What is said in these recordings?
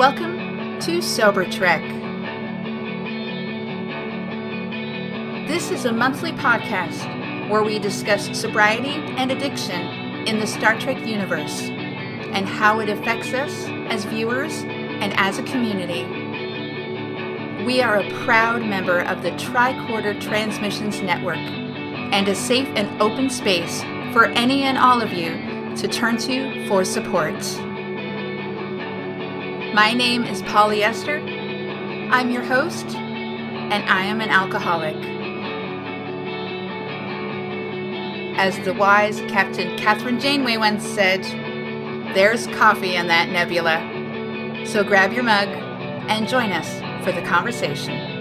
Welcome to SoberTrek. This is a monthly podcast where we discuss sobriety and addiction in the Star Trek universe and how it affects us as viewers and as a community. We are a proud member of the Tricorder Transmissions Network and a safe and open space for any and all of you to turn to for support. My name is Polly Esther. I'm your host, and I am an alcoholic. As the wise Captain Catherine Janeway once said, there's coffee in that nebula. So grab your mug and join us for the conversation.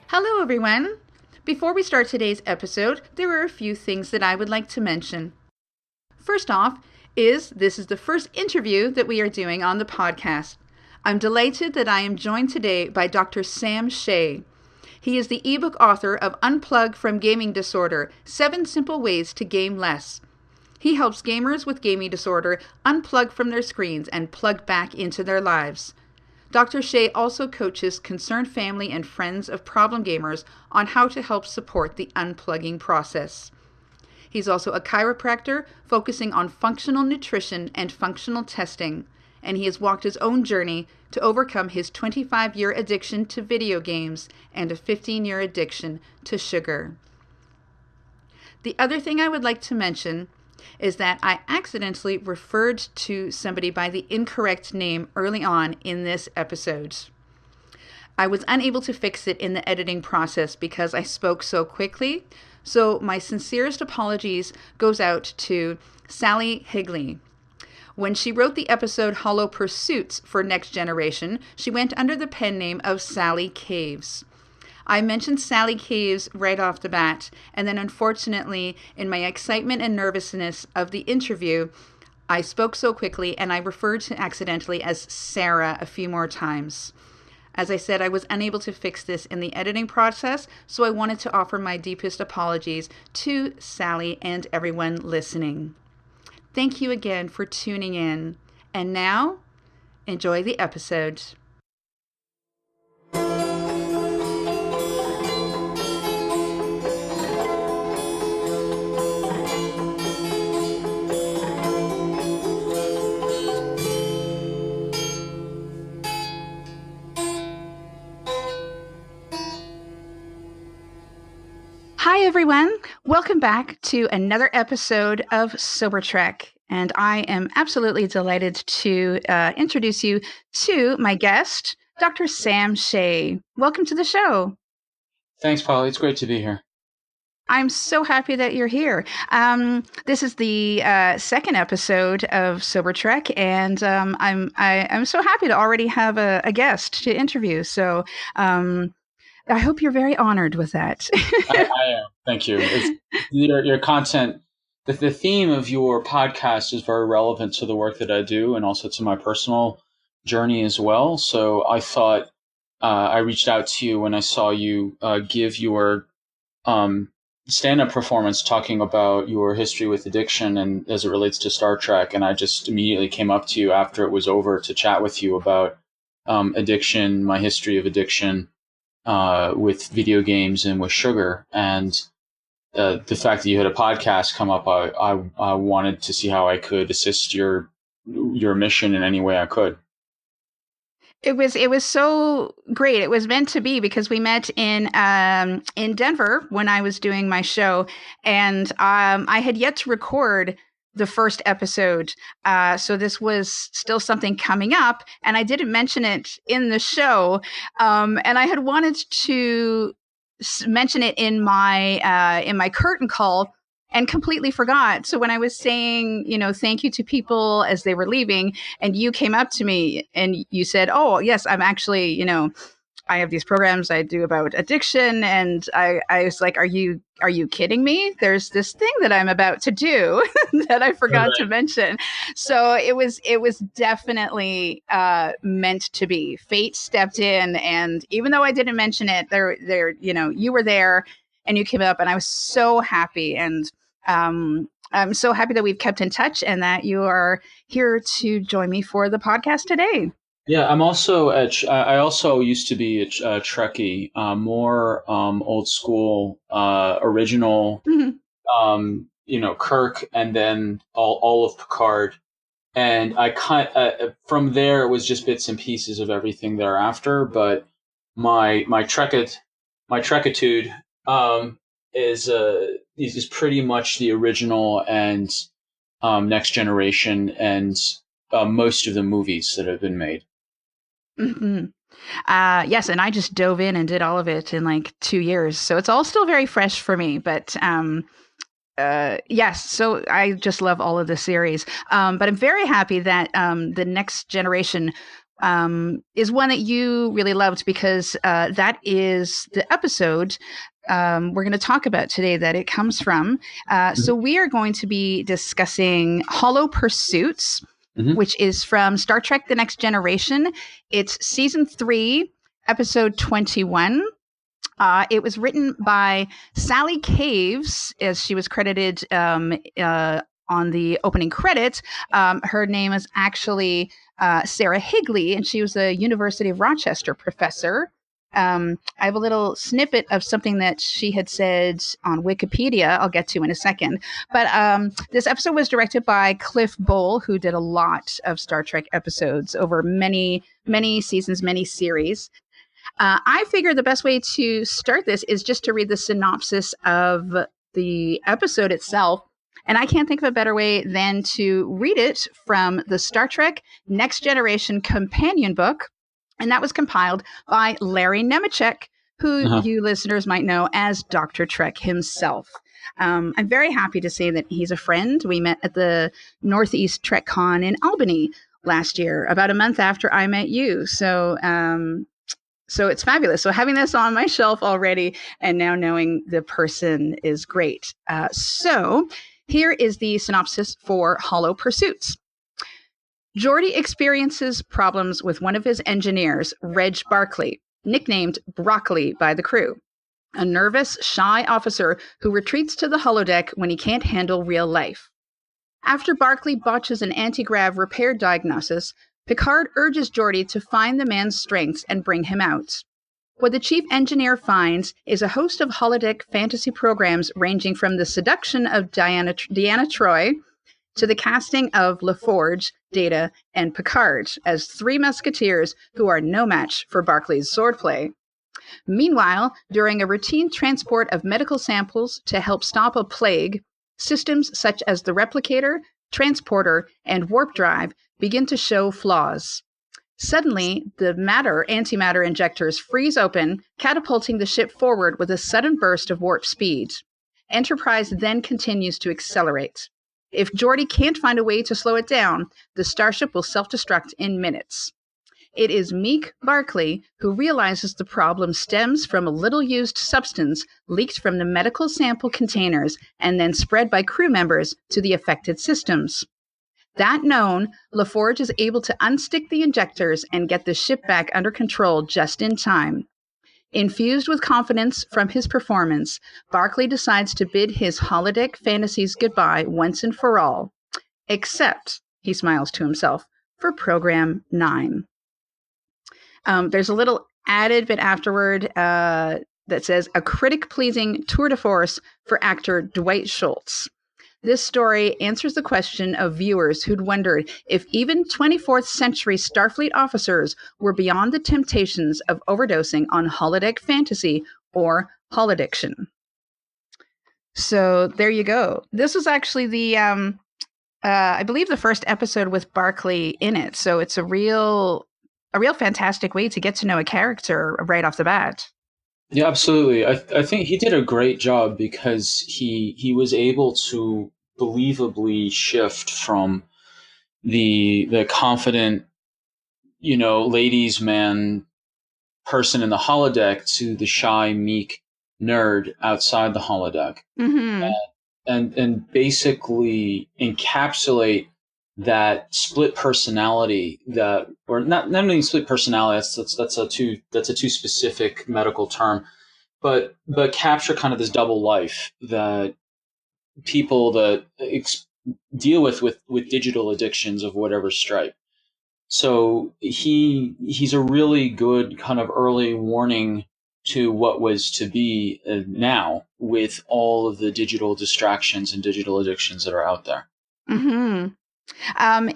Hello, everyone. Before we start today's episode, there are a few things that I would like to mention. First off, this is the first interview that we are doing on the podcast. I'm delighted that I am joined today by Dr. Sam Shay. He is the ebook author of Unplug from Gaming Disorder, 7 Simple Ways to Game Less. He helps gamers with gaming disorder unplug from their screens and plug back into their lives. Dr. Shay also coaches concerned family and friends of problem gamers on how to help support the unplugging process. He's also a chiropractor focusing on functional nutrition and functional testing, and he has walked his own journey to overcome his 25-year addiction to video games and a 15-year addiction to sugar. The other thing I would like to mention is that I accidentally referred to somebody by the incorrect name early on in this episode. I was unable to fix it in the editing process because I spoke so quickly, so my sincerest apologies goes out to Sally Higley. When she wrote the episode Hollow Pursuits for Next Generation, she went under the pen name of Sally Caves. I mentioned Sally Caves right off the bat, and then unfortunately, in my excitement and nervousness of the interview, I spoke so quickly and I referred to accidentally as Sarah a few more times. As I said, I was unable to fix this in the editing process, so I wanted to offer my deepest apologies to Sally and everyone listening. Thank you again for tuning in, and now, enjoy the episode. Hi, everyone. Welcome back to another episode of SoberTrek. And I am absolutely delighted to introduce you to my guest, Dr. Sam Shay. Welcome to the show. Thanks, Polly. It's great to be here. I'm so happy that you're here. This is the second episode of SoberTrek, and I'm so happy to already have a guest to interview. So I hope you're very honored with that. I am. Thank you. Your content, the theme of your podcast is very relevant to the work that I do and also to my personal journey as well. So I thought I reached out to you when I saw you give your stand-up performance talking about your history with addiction and as it relates to Star Trek. And I just immediately came up to you after it was over to chat with you about addiction, my history of addiction, with video games and with sugar, and the fact that you had a podcast come up, I wanted to see how I could assist your mission in any way I could. It was so great. It was meant to be because we met in Denver when I was doing my show, and I had yet to record the first episode. So this was still something coming up, and I didn't mention it in the show. And I had wanted to mention it in my curtain call and completely forgot. So when I was saying, thank you to people as they were leaving, and you came up to me and you said, oh, yes, I'm actually, I have these programs I do about addiction, and I was like, are you kidding me? There's this thing that I'm about to do that I forgot to mention. So it was definitely meant to be. Fate stepped in, and even though I didn't mention it, you were there and you came up, and I was so happy. And I'm so happy that we've kept in touch and that you are here to join me for the podcast today. Yeah, I'm also I also used to be a Trekkie, more old school, original, Kirk, and then all of Picard. And from there it was just bits and pieces of everything thereafter. But my Trekitude is pretty much the original and Next Generation and most of the movies that have been made. Mm-hmm. Yes, and I just dove in and did all of it in like 2 years, so it's all still very fresh for me. But yes, so I just love all of the series. But I'm very happy that the Next Generation is one that you really loved, because that is the episode we're going to talk about today that it comes from. So we are going to be discussing Hollow Pursuits, which is from Star Trek The Next Generation. It's season 3, episode 21. It was written by Sally Caves, as she was credited on the opening credits. Her name is actually Sarah Higley, and she was a University of Rochester professor. I have a little snippet of something that she had said on Wikipedia I'll get to in a second. But this episode was directed by Cliff Bole, who did a lot of Star Trek episodes over many, many seasons, many series. I figure the best way to start this is just to read the synopsis of the episode itself. And I can't think of a better way than to read it from the Star Trek Next Generation companion book. And that was compiled by Larry Nemeczek, who you listeners might know as Dr. Trek himself. I'm very happy to say that he's a friend. We met at the Northeast Trek Con in Albany last year, about a month after I met you. So it's fabulous. So having this on my shelf already and now knowing the person is great. So here is the synopsis for Hollow Pursuits. Geordi experiences problems with one of his engineers, Reg Barclay, nicknamed Broccoli by the crew, a nervous, shy officer who retreats to the holodeck when he can't handle real life. After Barclay botches an anti-grav repair diagnosis, Picard urges Geordi to find the man's strengths and bring him out. What the chief engineer finds is a host of holodeck fantasy programs ranging from the seduction of Deanna Troi to the casting of LaForge, Data, and Picard as 3 musketeers who are no match for Barclay's swordplay. Meanwhile, during a routine transport of medical samples to help stop a plague, systems such as the replicator, transporter, and warp drive begin to show flaws. Suddenly, the antimatter injectors freeze open, catapulting the ship forward with a sudden burst of warp speed. Enterprise then continues to accelerate. If Geordi can't find a way to slow it down, the starship will self-destruct in minutes. It is meek Barclay who realizes the problem stems from a little-used substance leaked from the medical sample containers and then spread by crew members to the affected systems. That known, LaForge is able to unstick the injectors and get the ship back under control just in time. Infused with confidence from his performance, Barclay decides to bid his holodeck fantasies goodbye once and for all. Except, he smiles to himself, for Program 9. There's a little added bit afterward that says, a critic-pleasing tour de force for actor Dwight Schultz. This story answers the question of viewers who'd wondered if even 24th century Starfleet officers were beyond the temptations of overdosing on holodeck fantasy or holodiction. So there you go. This was actually the, I believe, the first episode with Barclay in it. So it's a real fantastic way to get to know a character right off the bat. Yeah, absolutely. I think he did a great job because he was able to believably shift from the confident, ladies' man person in the holodeck to the shy, meek nerd outside the holodeck. Mm-hmm. And basically encapsulate that split personality, that, or not only split personality, that's a too specific medical term, but capture kind of this double life that people that deal with digital addictions of whatever stripe. So he's a really good kind of early warning to what was to be now, with all of the digital distractions and digital addictions that are out there. Mm-hmm.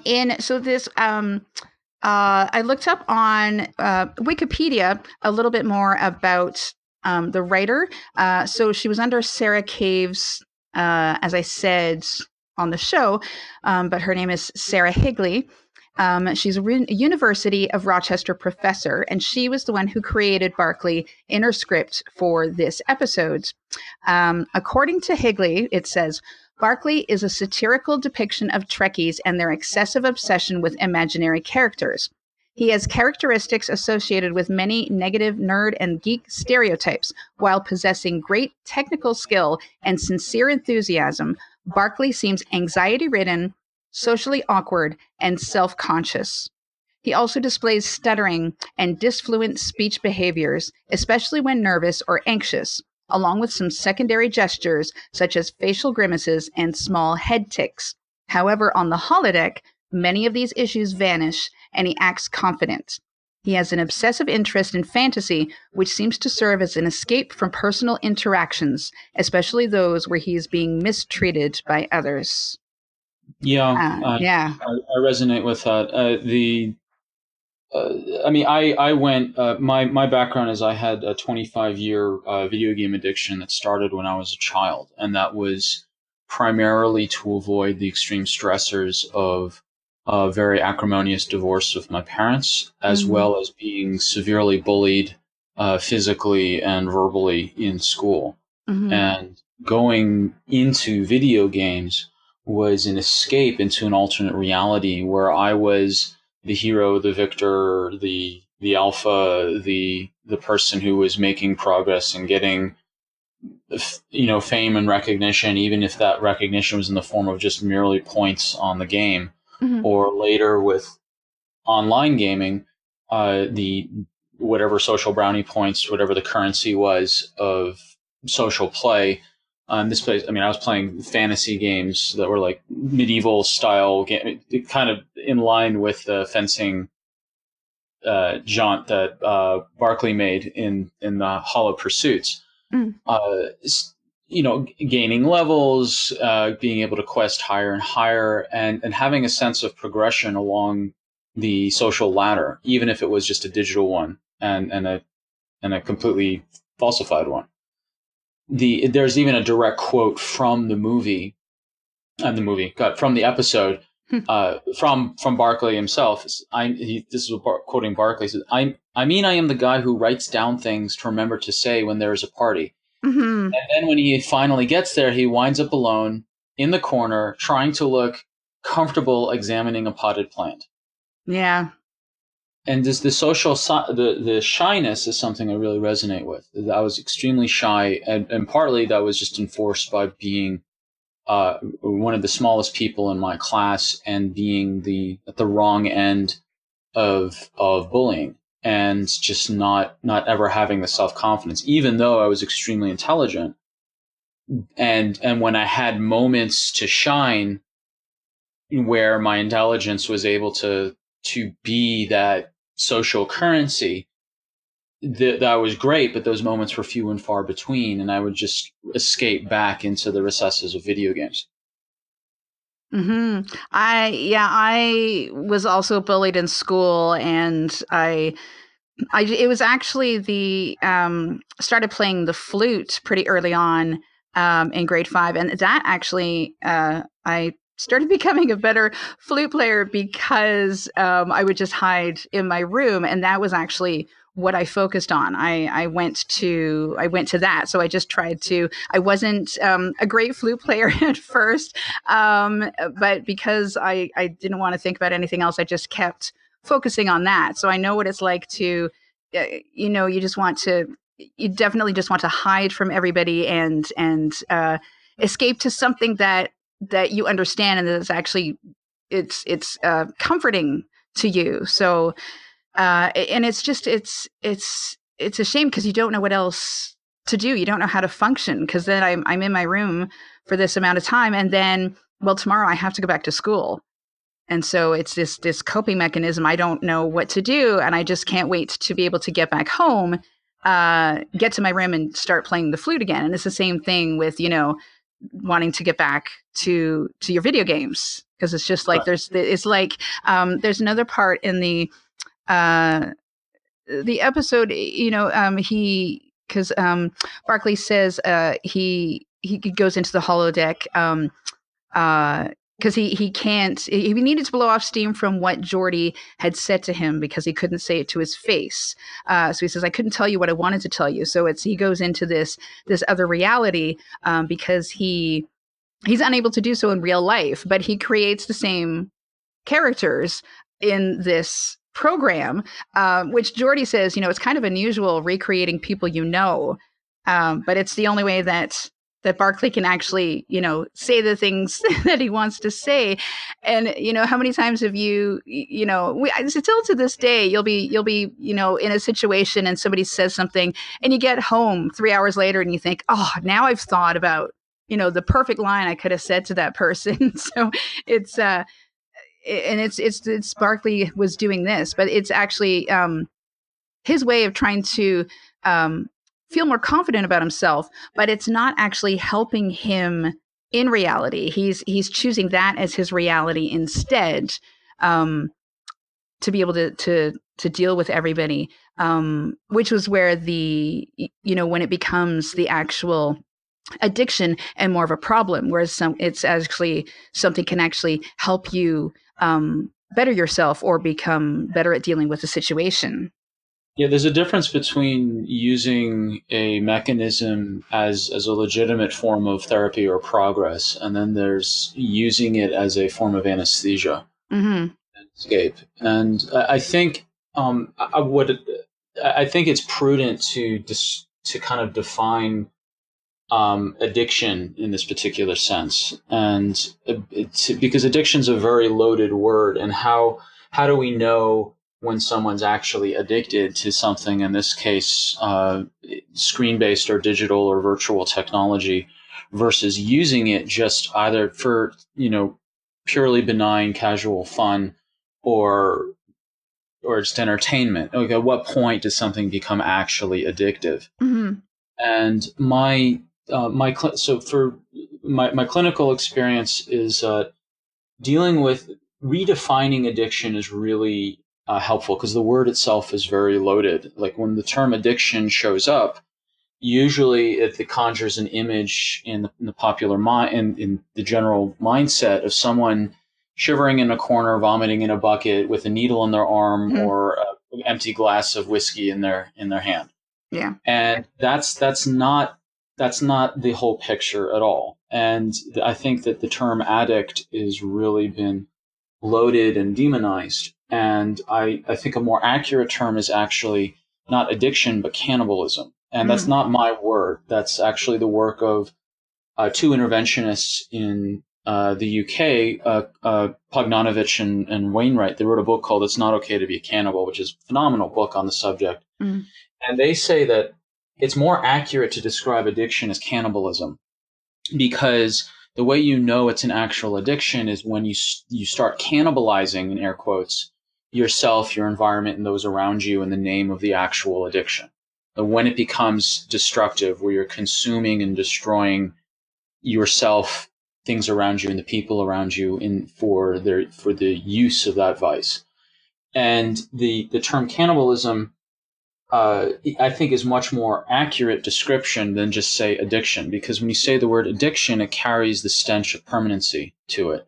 And so this, I looked up on Wikipedia a little bit more about the writer. So she was under Sarah Cave's, as I said on the show, but her name is Sarah Higley. She's a University of Rochester professor, and she was the one who created Barkley in her script for this episode. According to Higley, it says, Barkley is a satirical depiction of Trekkies and their excessive obsession with imaginary characters. He has characteristics associated with many negative nerd and geek stereotypes. While possessing great technical skill and sincere enthusiasm, Barkley seems anxiety-ridden, socially awkward, and self-conscious. He also displays stuttering and disfluent speech behaviors, especially when nervous or anxious, along with some secondary gestures such as facial grimaces and small head tics. However, on the holodeck, many of these issues vanish and he acts confident. He has an obsessive interest in fantasy, which seems to serve as an escape from personal interactions, especially those where he is being mistreated by others. Yeah, I resonate with that. I went. My background is I had a 25-year video game addiction that started when I was a child, and that was primarily to avoid the extreme stressors of a very acrimonious divorce with my parents, as well as being severely bullied physically and verbally in school. And going into video games was an escape into an alternate reality where I was the hero, the victor, the alpha, the person who was making progress and getting, fame and recognition, even if that recognition was in the form of just merely points on the game. Or later with online gaming, the whatever social brownie points, whatever the currency was of social play. This place, I was playing fantasy games that were like medieval style game, kind of in line with the fencing jaunt that Barkley made in the Hollow Pursuits. Gaining levels, being able to quest higher and higher, and having a sense of progression along the social ladder, even if it was just a digital one and a completely falsified one. There's even a direct quote from the movie, from the episode, from Barkley himself. This is quoting Barkley. He says, I am the guy who writes down things to remember to say when there is a party. And then when he finally gets there, he winds up alone in the corner, trying to look comfortable examining a potted plant. Yeah. And this the social the shyness is something I really resonate with. I was extremely shy, and partly that was just enforced by being one of the smallest people in my class and being at the wrong end of bullying, and just not ever having the self-confidence, even though I was extremely intelligent. And when I had moments to shine where my intelligence was able to be that social currency, that was great, but those moments were few and far between, and I would just escape back into the recesses of video games. I was also bullied in school, and it was actually started playing the flute pretty early on in grade 5, and that actually I started becoming a better flute player because I would just hide in my room, and that was actually what I focused on. I went to that. So I just tried to. I wasn't a great flute player at first, but because I didn't want to think about anything else, I just kept focusing on that. So I know what it's like to you just want to, you definitely just want to hide from everybody and escape to something that you understand and that's actually it's comforting to you. So and it's just it's a shame because you don't know what else to do. You don't know how to function because then I'm in my room for this amount of time and then tomorrow I have to go back to school. And so it's this coping mechanism. I don't know what to do, and I just can't wait to be able to get back home, get to my room, and start playing the flute again. And it's the same thing with wanting to get back to your video games because it's just like there's another part in the episode. He because Barkley says he goes into the holodeck. Because he needed to blow off steam from what Geordi had said to him because he couldn't say it to his face. So he says, I couldn't tell you what I wanted to tell you. So he goes into this other reality because he's unable to do so in real life, but he creates the same characters in this program, which Geordi says, it's kind of unusual recreating people, but it's the only way that Barkley can actually, say the things that he wants to say. And, how many times have still to this day, you'll be, in a situation and somebody says something and you get home 3 hours later and you think, oh, now I've thought about, the perfect line I could have said to that person. So it's, and it's Barkley was doing this, but it's actually his way of trying to, feel more confident about himself, but it's not actually helping him in reality. He's choosing that as his reality instead, to be able to deal with everybody, which was where when it becomes the actual addiction and more of a problem, whereas it's actually something can actually help you better yourself or become better at dealing with the situation. Yeah, there's a difference between using a mechanism as a legitimate form of therapy or progress, and then there's using it as a form of anesthesia and escape. And I think I think it's prudent to kind of define addiction in this particular sense, and because addiction's a very loaded word, and how do we know when someone's actually addicted to something, in this case, screen-based or digital or virtual technology, versus using it just either for, purely benign, casual fun or just entertainment. Okay, at what point does something become actually addictive? Mm-hmm. And my clinical experience is dealing with redefining addiction is really helpful because the word itself is very loaded. Like when the term addiction shows up, usually it conjures an image in the popular mind, in the general mindset of someone shivering in a corner, vomiting in a bucket with a needle in their arm or an empty glass of whiskey in their hand. Yeah, and that's not the whole picture at all. And I think that the term addict has really been loaded and demonized. And I think a more accurate term is actually not addiction, but cannibalism. And that's not my word. That's actually the work of two interventionists in the UK, Pognanovich and Wainwright. They wrote a book called It's Not Okay to Be a Cannibal, which is a phenomenal book on the subject. And they say that it's more accurate to describe addiction as cannibalism because the way it's an actual addiction is when you start cannibalizing, in air quotes, yourself, your environment, and those around you in the name of the actual addiction. When it becomes destructive, where you're consuming and destroying yourself, things around you, and the people around you for the use of that vice. And the term cannibalism, I think, is much more accurate description than just say addiction, because when you say the word addiction, it carries the stench of permanency to it.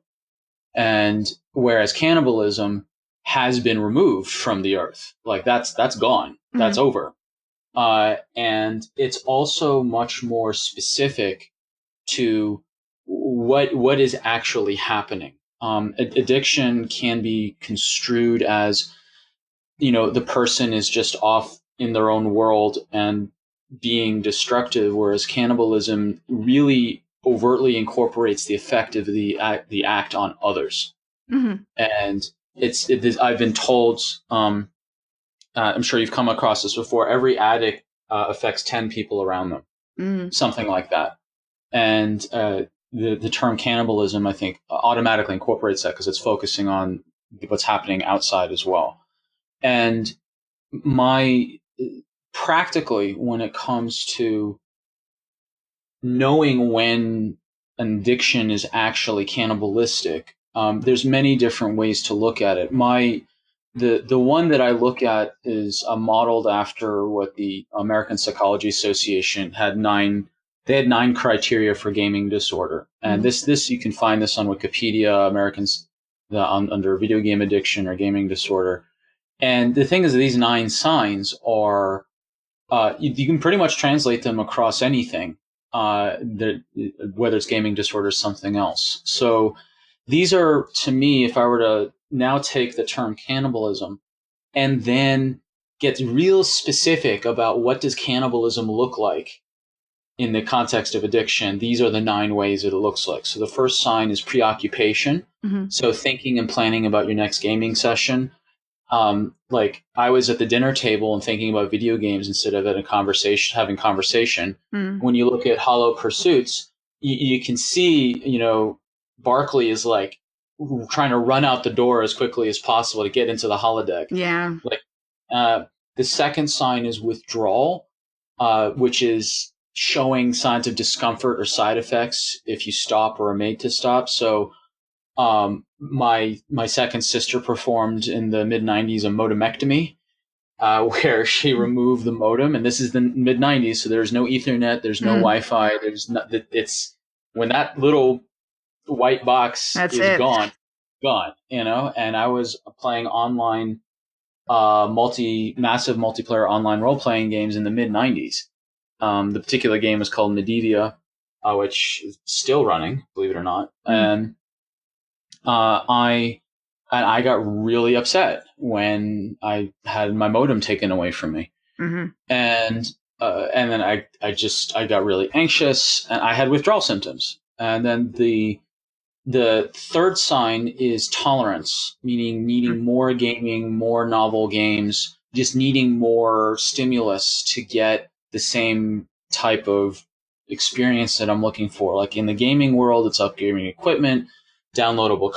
And whereas cannibalism has been removed from the earth, like that's gone, that's over. And it's also much more specific to what is actually happening. Addiction can be construed as, the person is just off in their own world and being destructive, whereas cannibalism really overtly incorporates the effect of the act on others. Mm-hmm. And I've been told, I'm sure you've come across this before, every addict affects 10 people around them, something like that. And the term cannibalism, I think, automatically incorporates that because it's focusing on what's happening outside as well. And practically, when it comes to knowing when an addiction is actually cannibalistic, there's many different ways to look at it. The one that I look at is modeled after what the American Psychology Association had nine criteria for gaming disorder. And this you can find this on Wikipedia, under video game addiction or gaming disorder. And the thing is, these 9 signs are, you can pretty much translate them across anything, whether it's gaming disorder or something else. So these are, to me, if I were to now take the term cannibalism and then get real specific about what does cannibalism look like in the context of addiction, these are the 9 ways that it looks like. So the first sign is preoccupation. So thinking and planning about your next gaming session. Like I was at the dinner table and thinking about video games instead of having conversation. When you look at Hollow Pursuits, you can see, Barkley is like trying to run out the door as quickly as possible to get into the holodeck. Yeah. Like, the second sign is withdrawal, which is showing signs of discomfort or side effects if you stop or are made to stop. So, my second sister performed in the mid-90s a modemectomy, where she removed the modem, and this is the mid-90s, so there's no Ethernet, there's no Wi-Fi, it's when that little white box is gone, and I was playing online, massive multiplayer online role-playing games in the mid-90s. The particular game was called Medivia, which is still running, believe it or not, and I got really upset when I had my modem taken away from me, and then I got really anxious and I had withdrawal symptoms. And then the third sign is tolerance, meaning needing more gaming, more novel games, just needing more stimulus to get the same type of experience that I'm looking for. Like in the gaming world, it's upgrading equipment, downloadable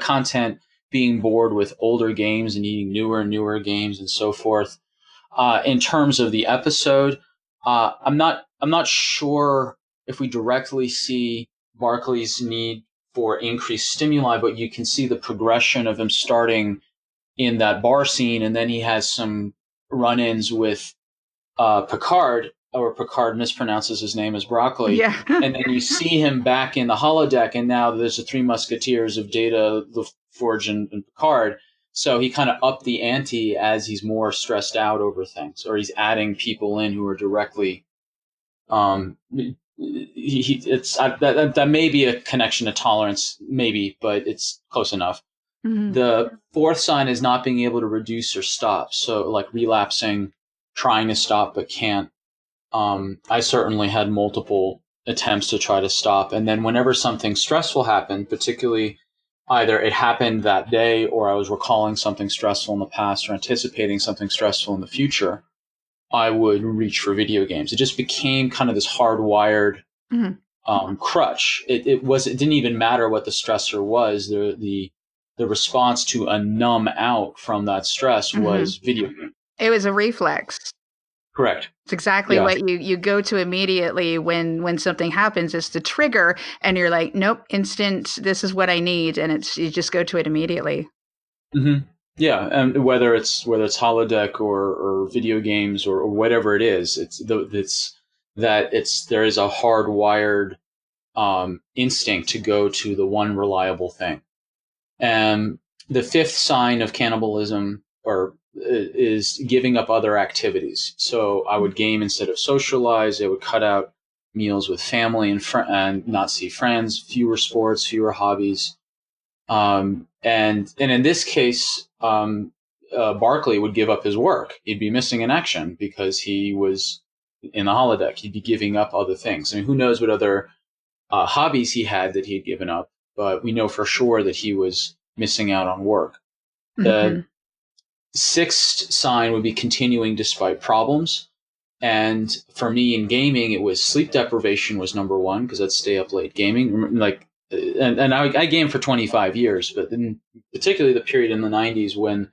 content, being bored with older games and needing newer and newer games and so forth. In terms of the episode, I'm not sure if we directly see Barkley's need for increased stimuli, but you can see the progression of him starting in that bar scene, and then he has some run-ins with Picard, or Picard mispronounces his name as Broccoli. Yeah. And then you see him back in the holodeck, and now there's the 3 Musketeers of Data, LaForge, and Picard. So he kind of upped the ante as he's more stressed out over things, or he's adding people in who are directly. That may be a connection to tolerance, maybe, but it's close enough. The fourth sign is not being able to reduce or stop. So like relapsing, trying to stop but can't. I certainly had multiple attempts to try to stop. And then whenever something stressful happened, particularly either it happened that day or I was recalling something stressful in the past or anticipating something stressful in the future, I would reach for video games. It just became kind of this hardwired crutch. It didn't even matter what the stressor was. The response to a numb out from that stress was video game. It was a reflex. Correct. It's exactly what you go to immediately when something happens. It's the trigger, and you're like, nope, instant. This is what I need, and you just go to it immediately. Yeah, and whether it's holodeck or video games or whatever it is, there is a hardwired instinct to go to the one reliable thing. And the fifth sign of cannibalism is giving up other activities. So I would game instead of socialize. I would cut out meals with family and not see friends, fewer sports, fewer hobbies. And in this case, Barkley would give up his work. He'd be missing in action because he was in the holodeck. He'd be giving up other things. I mean, who knows what other hobbies he had that he'd given up, but we know for sure that he was missing out on work. The sixth sign would be continuing despite problems. And for me in gaming, it was sleep deprivation was number one, because I'd stay up late gaming. Like, and I gamed for 25 years, but in particularly the period in the 90s when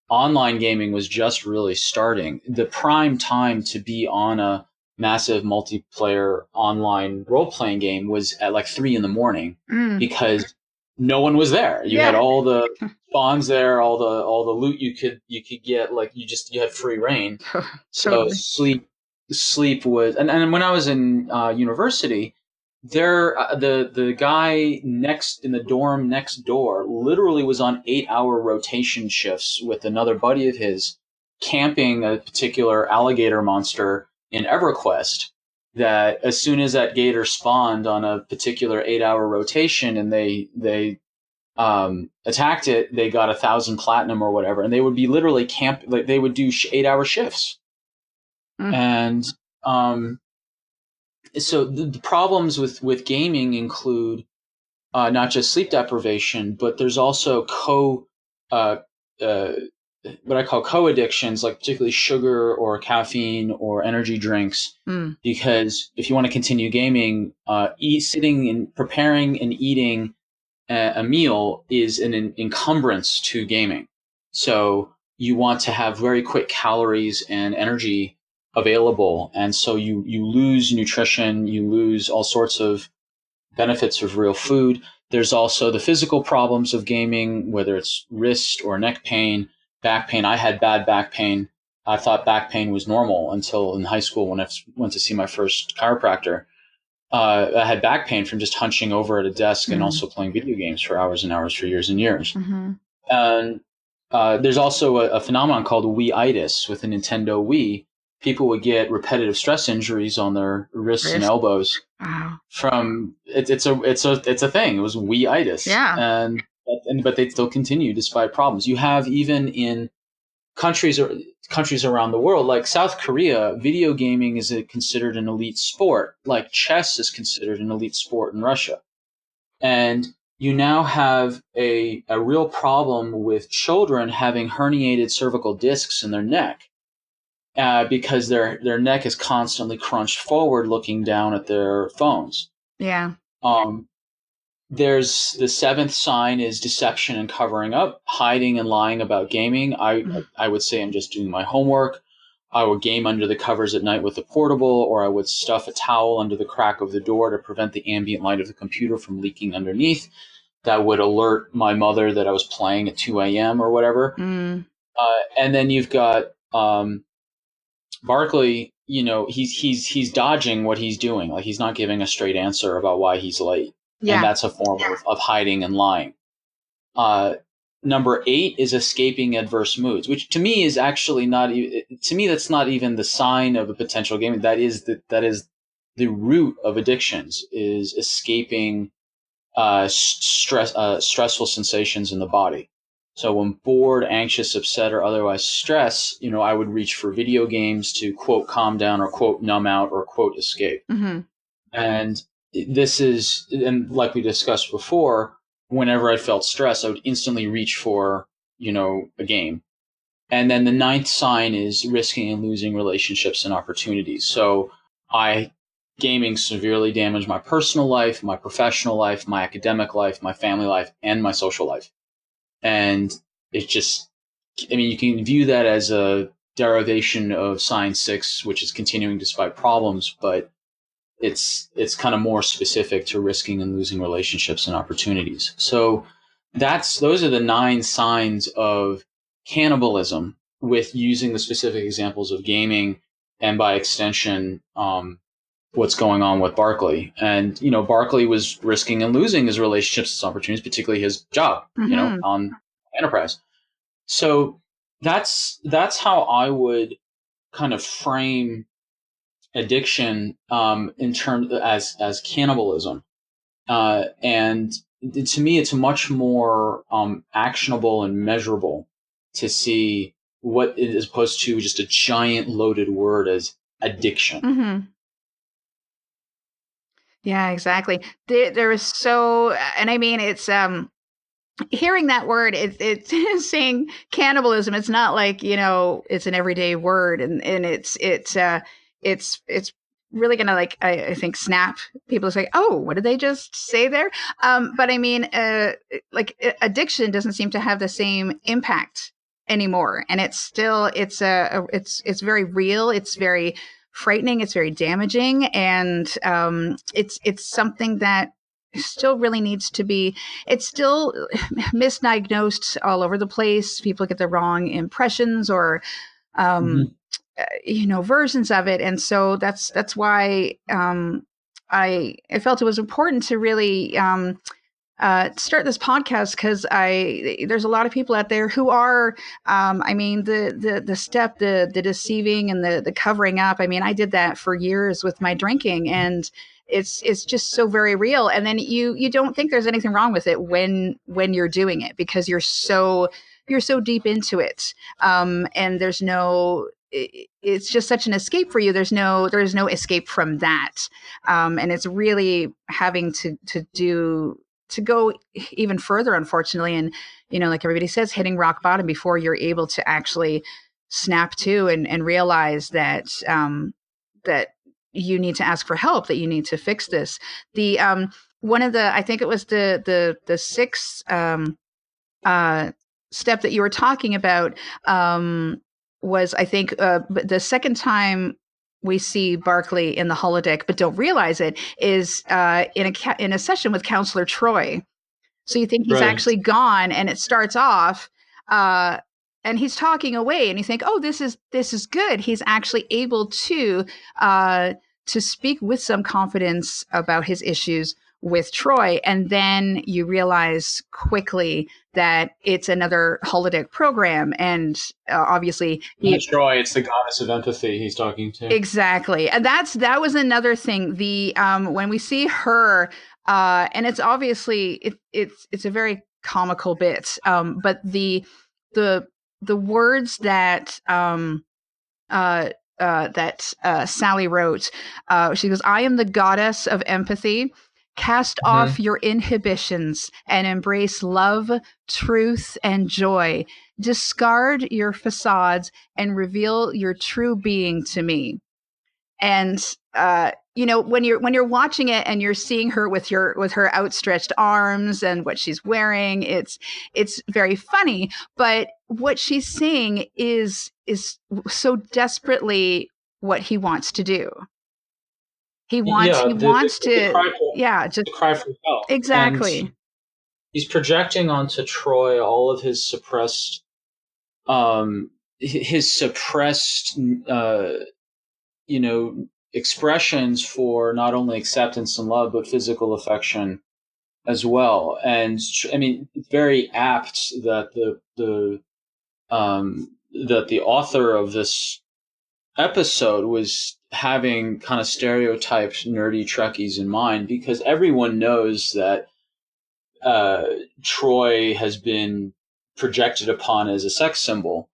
online gaming was just really starting, the prime time to be on a massive multiplayer online role-playing game was at like 3 a.m. because no one was there. You had all the spawns there, all the loot you could get, like you had free reign. So sleep was, and when I was in university, there the guy next in the dorm next door literally was on 8-hour rotation shifts with another buddy of his, camping a particular alligator monster in EverQuest, that as soon as that gator spawned on a particular 8-hour rotation and they attacked it, they got 1,000 platinum or whatever, and they would be literally like they would do 8-hour shifts. And so the problems with gaming include not just sleep deprivation, but there's also what I call co-addictions, like particularly sugar or caffeine or energy drinks. Because if you want to continue gaming, sitting and preparing and eating a meal is an encumbrance to gaming. So you want to have very quick calories and energy available, and so you lose nutrition, you lose all sorts of benefits of real food. There's also the physical problems of gaming, whether it's wrist or neck pain, back pain. I had bad back pain. I thought back pain was normal until in high school when I went to see my first chiropractor. I had back pain from just hunching over at a desk and also playing video games for hours and hours for years and years. And there's also a phenomenon called Wii-itis with the Nintendo Wii. People would get repetitive stress injuries on their wrists and elbows. Wow. From it's a thing. It was Wii-itis. Yeah. But they still continue despite problems. You have, even in countries around the world, like South Korea, video gaming is considered an elite sport. Like chess is considered an elite sport in Russia. And you now have a real problem with children having herniated cervical discs in their neck. Because their neck is constantly crunched forward looking down at their phones. Yeah. There's the seventh sign is deception and covering up, hiding and lying about gaming. I would say I'm just doing my homework. I would game under the covers at night with a portable, or I would stuff a towel under the crack of the door to prevent the ambient light of the computer from leaking underneath. That would alert my mother that I was playing at 2 a.m. or whatever. And then you've got Barkley, he's dodging what he's doing. Like, he's not giving a straight answer about why he's late. And that's a form of hiding and lying. Number 8 is escaping adverse moods, which to me is actually that's not even the sign of a potential gaming. That is the root of addictions, is escaping stressful sensations in the body. So when bored, anxious, upset, or otherwise stressed, I would reach for video games to, quote, calm down, or, quote, numb out, or, quote, escape. And and like we discussed before, whenever I felt stress, I would instantly reach for, a game. And then the 9th sign is risking and losing relationships and opportunities. So gaming severely damaged my personal life, my professional life, my academic life, my family life, and my social life. And it just, you can view that as a derivation of sign 6, which is continuing despite problems, but it's kind of more specific to risking and losing relationships and opportunities. So those are the 9 signs of cannibalism, with using the specific examples of gaming and by extension, what's going on with Barkley. And, Barkley was risking and losing his relationships and opportunities, particularly his job, on enterprise. So that's how I would kind of frame addiction, in terms as cannibalism. And to me, it's much more actionable and measurable to see what is opposed to just a giant loaded word as addiction. Mm-hmm. Yeah, exactly. There is so, and I mean, it's hearing that word, it's saying cannibalism. It's not like, it's an everyday word, and it's really gonna, like, I think, snap people to say, oh, what did they just say there? But I mean, addiction doesn't seem to have the same impact anymore, and it's very real. It's very frightening. It's very damaging, and it's something that still really needs to be. It's still misdiagnosed all over the place. People get the wrong impressions or um, versions of it, and so that's why I felt it was important to really start this podcast, because there's a lot of people out there who are I mean, the deceiving and the covering up. I mean, I did that for years with my drinking, and it's just so very real. And then you don't think there's anything wrong with it when you're doing it, because you're so deep into it, and there's no it's just such an escape for you. There's no escape from that, and it's really having to go even further, unfortunately. And, like everybody says, hitting rock bottom before you're able to actually snap to and realize that, that you need to ask for help, that you need to fix this. The, one of the, I think it was the sixth, step that you were talking about, was, I think, the second time we see Barkley in the holodeck, but don't realize it, is in a session with Counselor Troy. So you think he's Right. actually gone, and it starts off, and he's talking away, and you think, oh, this is good. He's actually able to speak with some confidence about his issues with Troy, and then you realize quickly that it's another holodeck program, and obviously Troy, it's the goddess of empathy he's talking to. Exactly. And that was another thing. The when we see her, and it's obviously it's a very comical bit, but the words that Sally wrote, she goes, "I am the goddess of empathy. Cast off your inhibitions and embrace love, truth, and joy. Discard your facades and reveal your true being to me." And when you're watching it and you're seeing her with her outstretched arms and what she's wearing, it's very funny. But what she's saying is so desperately what he wants to do. He wants to just cry for help. Exactly. And he's projecting onto Troy all of his suppressed expressions for not only acceptance and love, but physical affection as well. And I mean, it's very apt that the author of this episode was having kind of stereotyped nerdy Trekkies in mind, because everyone knows that Troy has been projected upon as a sex symbol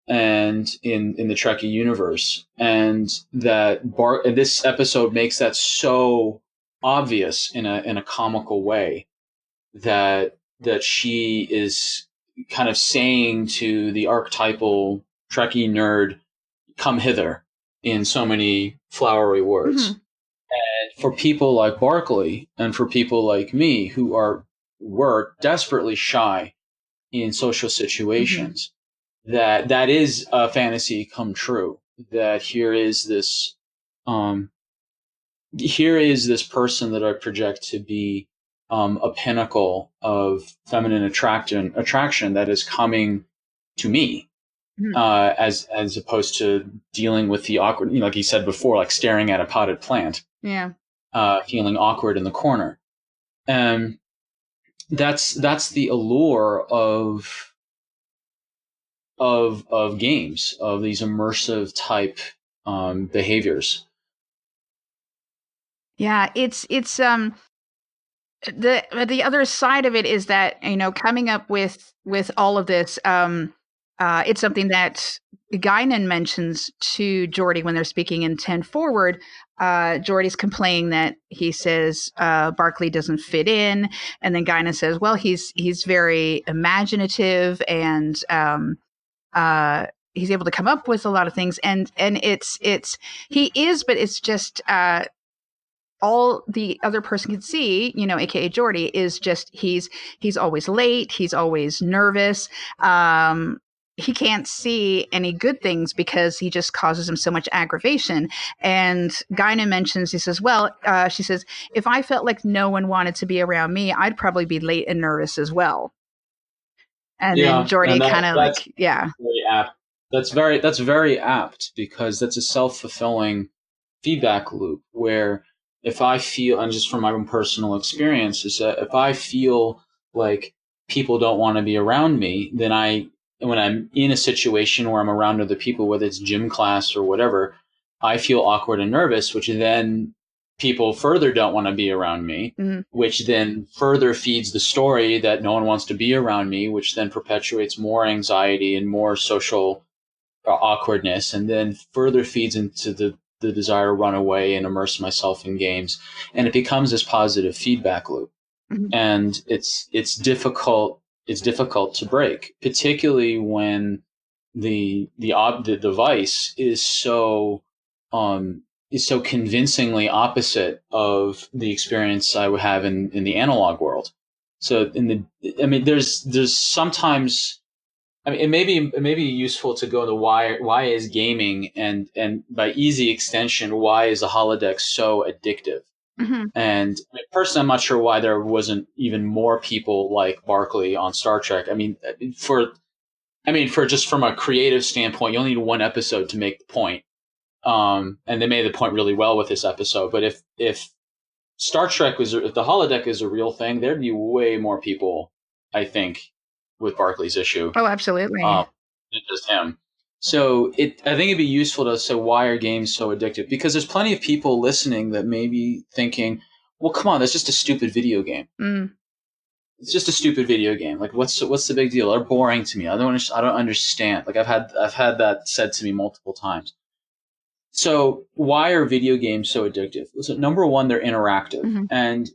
and in the Trekkie universe, and that and this episode makes that so obvious in a comical way, that she is kind of saying to the archetypal Trekkie nerd, "Come hither," in so many flowery words. Mm-hmm. And for people like Barkley and for people like me who were desperately shy in social situations, that is a fantasy come true. That here is this person that I project to be a pinnacle of feminine attraction that is coming to me, as opposed to dealing with the awkward, like you said before, like staring at a potted plant, feeling awkward in the corner. And that's the allure of games, of these immersive type behaviors. Yeah, it's the other side of it is that, coming up with all of this, It's something that Guinan mentions to Geordi when they're speaking in 10 Forward. Geordi's complaining that he says Barkley doesn't fit in, and then Guinan says, well, he's very imaginative, and he's able to come up with a lot of things, and it's he is, but it's just all the other person can see, aka Geordi, is just he's always late, he's always nervous. He can't see any good things because he just causes him so much aggravation. And Guinan mentions, he says, well, she says, if I felt like no one wanted to be around me, I'd probably be late and nervous as well. And then Geordi kind of like, yeah. Very apt. That's very apt, because that's a self-fulfilling feedback loop where if I feel, and just from my own personal experience, is that if I feel like people don't want to be around me, then when I'm in a situation where I'm around other people, whether it's gym class or whatever, I feel awkward and nervous, which then people further don't want to be around me, which then further feeds the story that no one wants to be around me, which then perpetuates more anxiety and more social awkwardness, and then further feeds into the desire to run away and immerse myself in games. And it becomes this positive feedback loop. And it's difficult to break, particularly when the device is so convincingly opposite of the experience I would have in the analog world. So there's sometimes, it may be useful to go into why is gaming and by easy extension, why is a holodeck so addictive? And personally, I'm not sure why there wasn't even more people like Barkley on Star Trek. For just from a creative standpoint, you only need one episode to make the point. And they made the point really well with this episode. But if Star Trek if the holodeck is a real thing, there'd be way more people, I think, with Barkley's issue. Oh, absolutely. Than just him. So I think it'd be useful to say, why are games so addictive? Because there's plenty of people listening that may be thinking, well, come on, that's just a stupid video game. It's just a stupid video game. Like, what's the big deal? They're boring to me. I don't understand. Like, I've had that said to me multiple times. So why are video games so addictive? So number one, they're interactive. And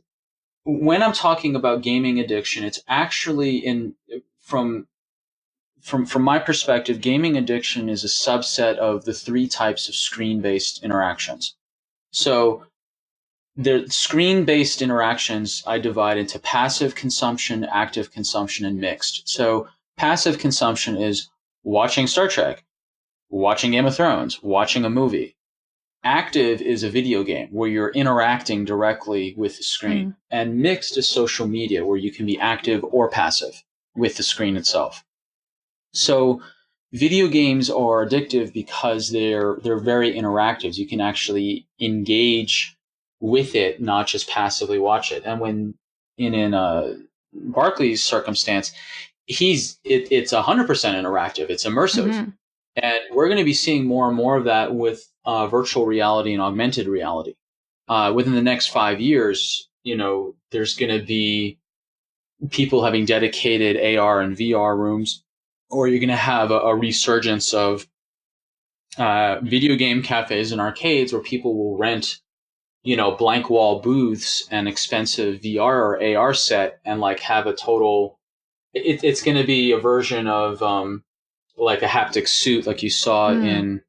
when I'm talking about gaming addiction, it's actually from my perspective, gaming addiction is a subset of the three types of screen-based interactions. So the screen-based interactions I divide into passive consumption, active consumption, and mixed. So passive consumption is watching Star Trek, watching Game of Thrones, watching a movie. Active is a video game where you're interacting directly with the screen. And mixed is social media, where you can be active or passive with the screen itself. So video games are addictive because they're very interactive. You can actually engage with it, not just passively watch it. And when in Barkley's circumstance, it's 100% interactive. It's immersive. And we're going to be seeing more and more of that with virtual reality and augmented reality. Within the next 5 years, there's going to be people having dedicated AR and VR rooms, or you're going to have a resurgence of video game cafes and arcades where people will rent, blank wall booths and expensive VR or AR set and like have a total. It's going to be a version of like a haptic suit, like you saw in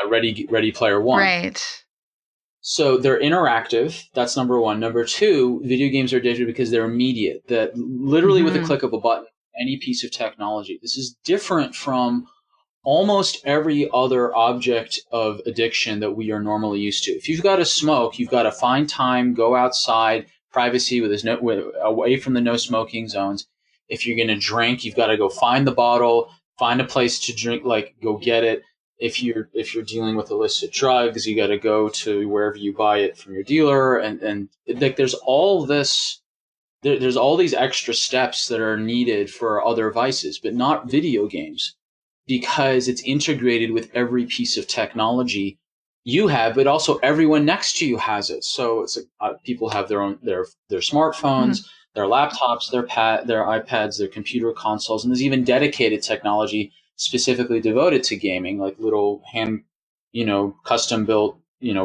Ready Player One. Right. So they're interactive. That's number one. Number two, video games are addictive because they're immediate. That literally with a click of a button, any piece of technology. This is different from almost every other object of addiction that we are normally used to. If you've got to smoke, you've got to find time, go outside, privacy away from the no smoking zones. If you're going to drink, you've got to go find the bottle, find a place to drink, like go get it. If you're dealing with illicit drugs, you got to go to wherever you buy it from your dealer, and like there's all this. There's all these extra steps that are needed for other vices, but not video games, because it's integrated with every piece of technology you have, but also everyone next to you has it. So it's people have their smartphones, their laptops, their iPads, their computer consoles, and there's even dedicated technology specifically devoted to gaming, like little custom built,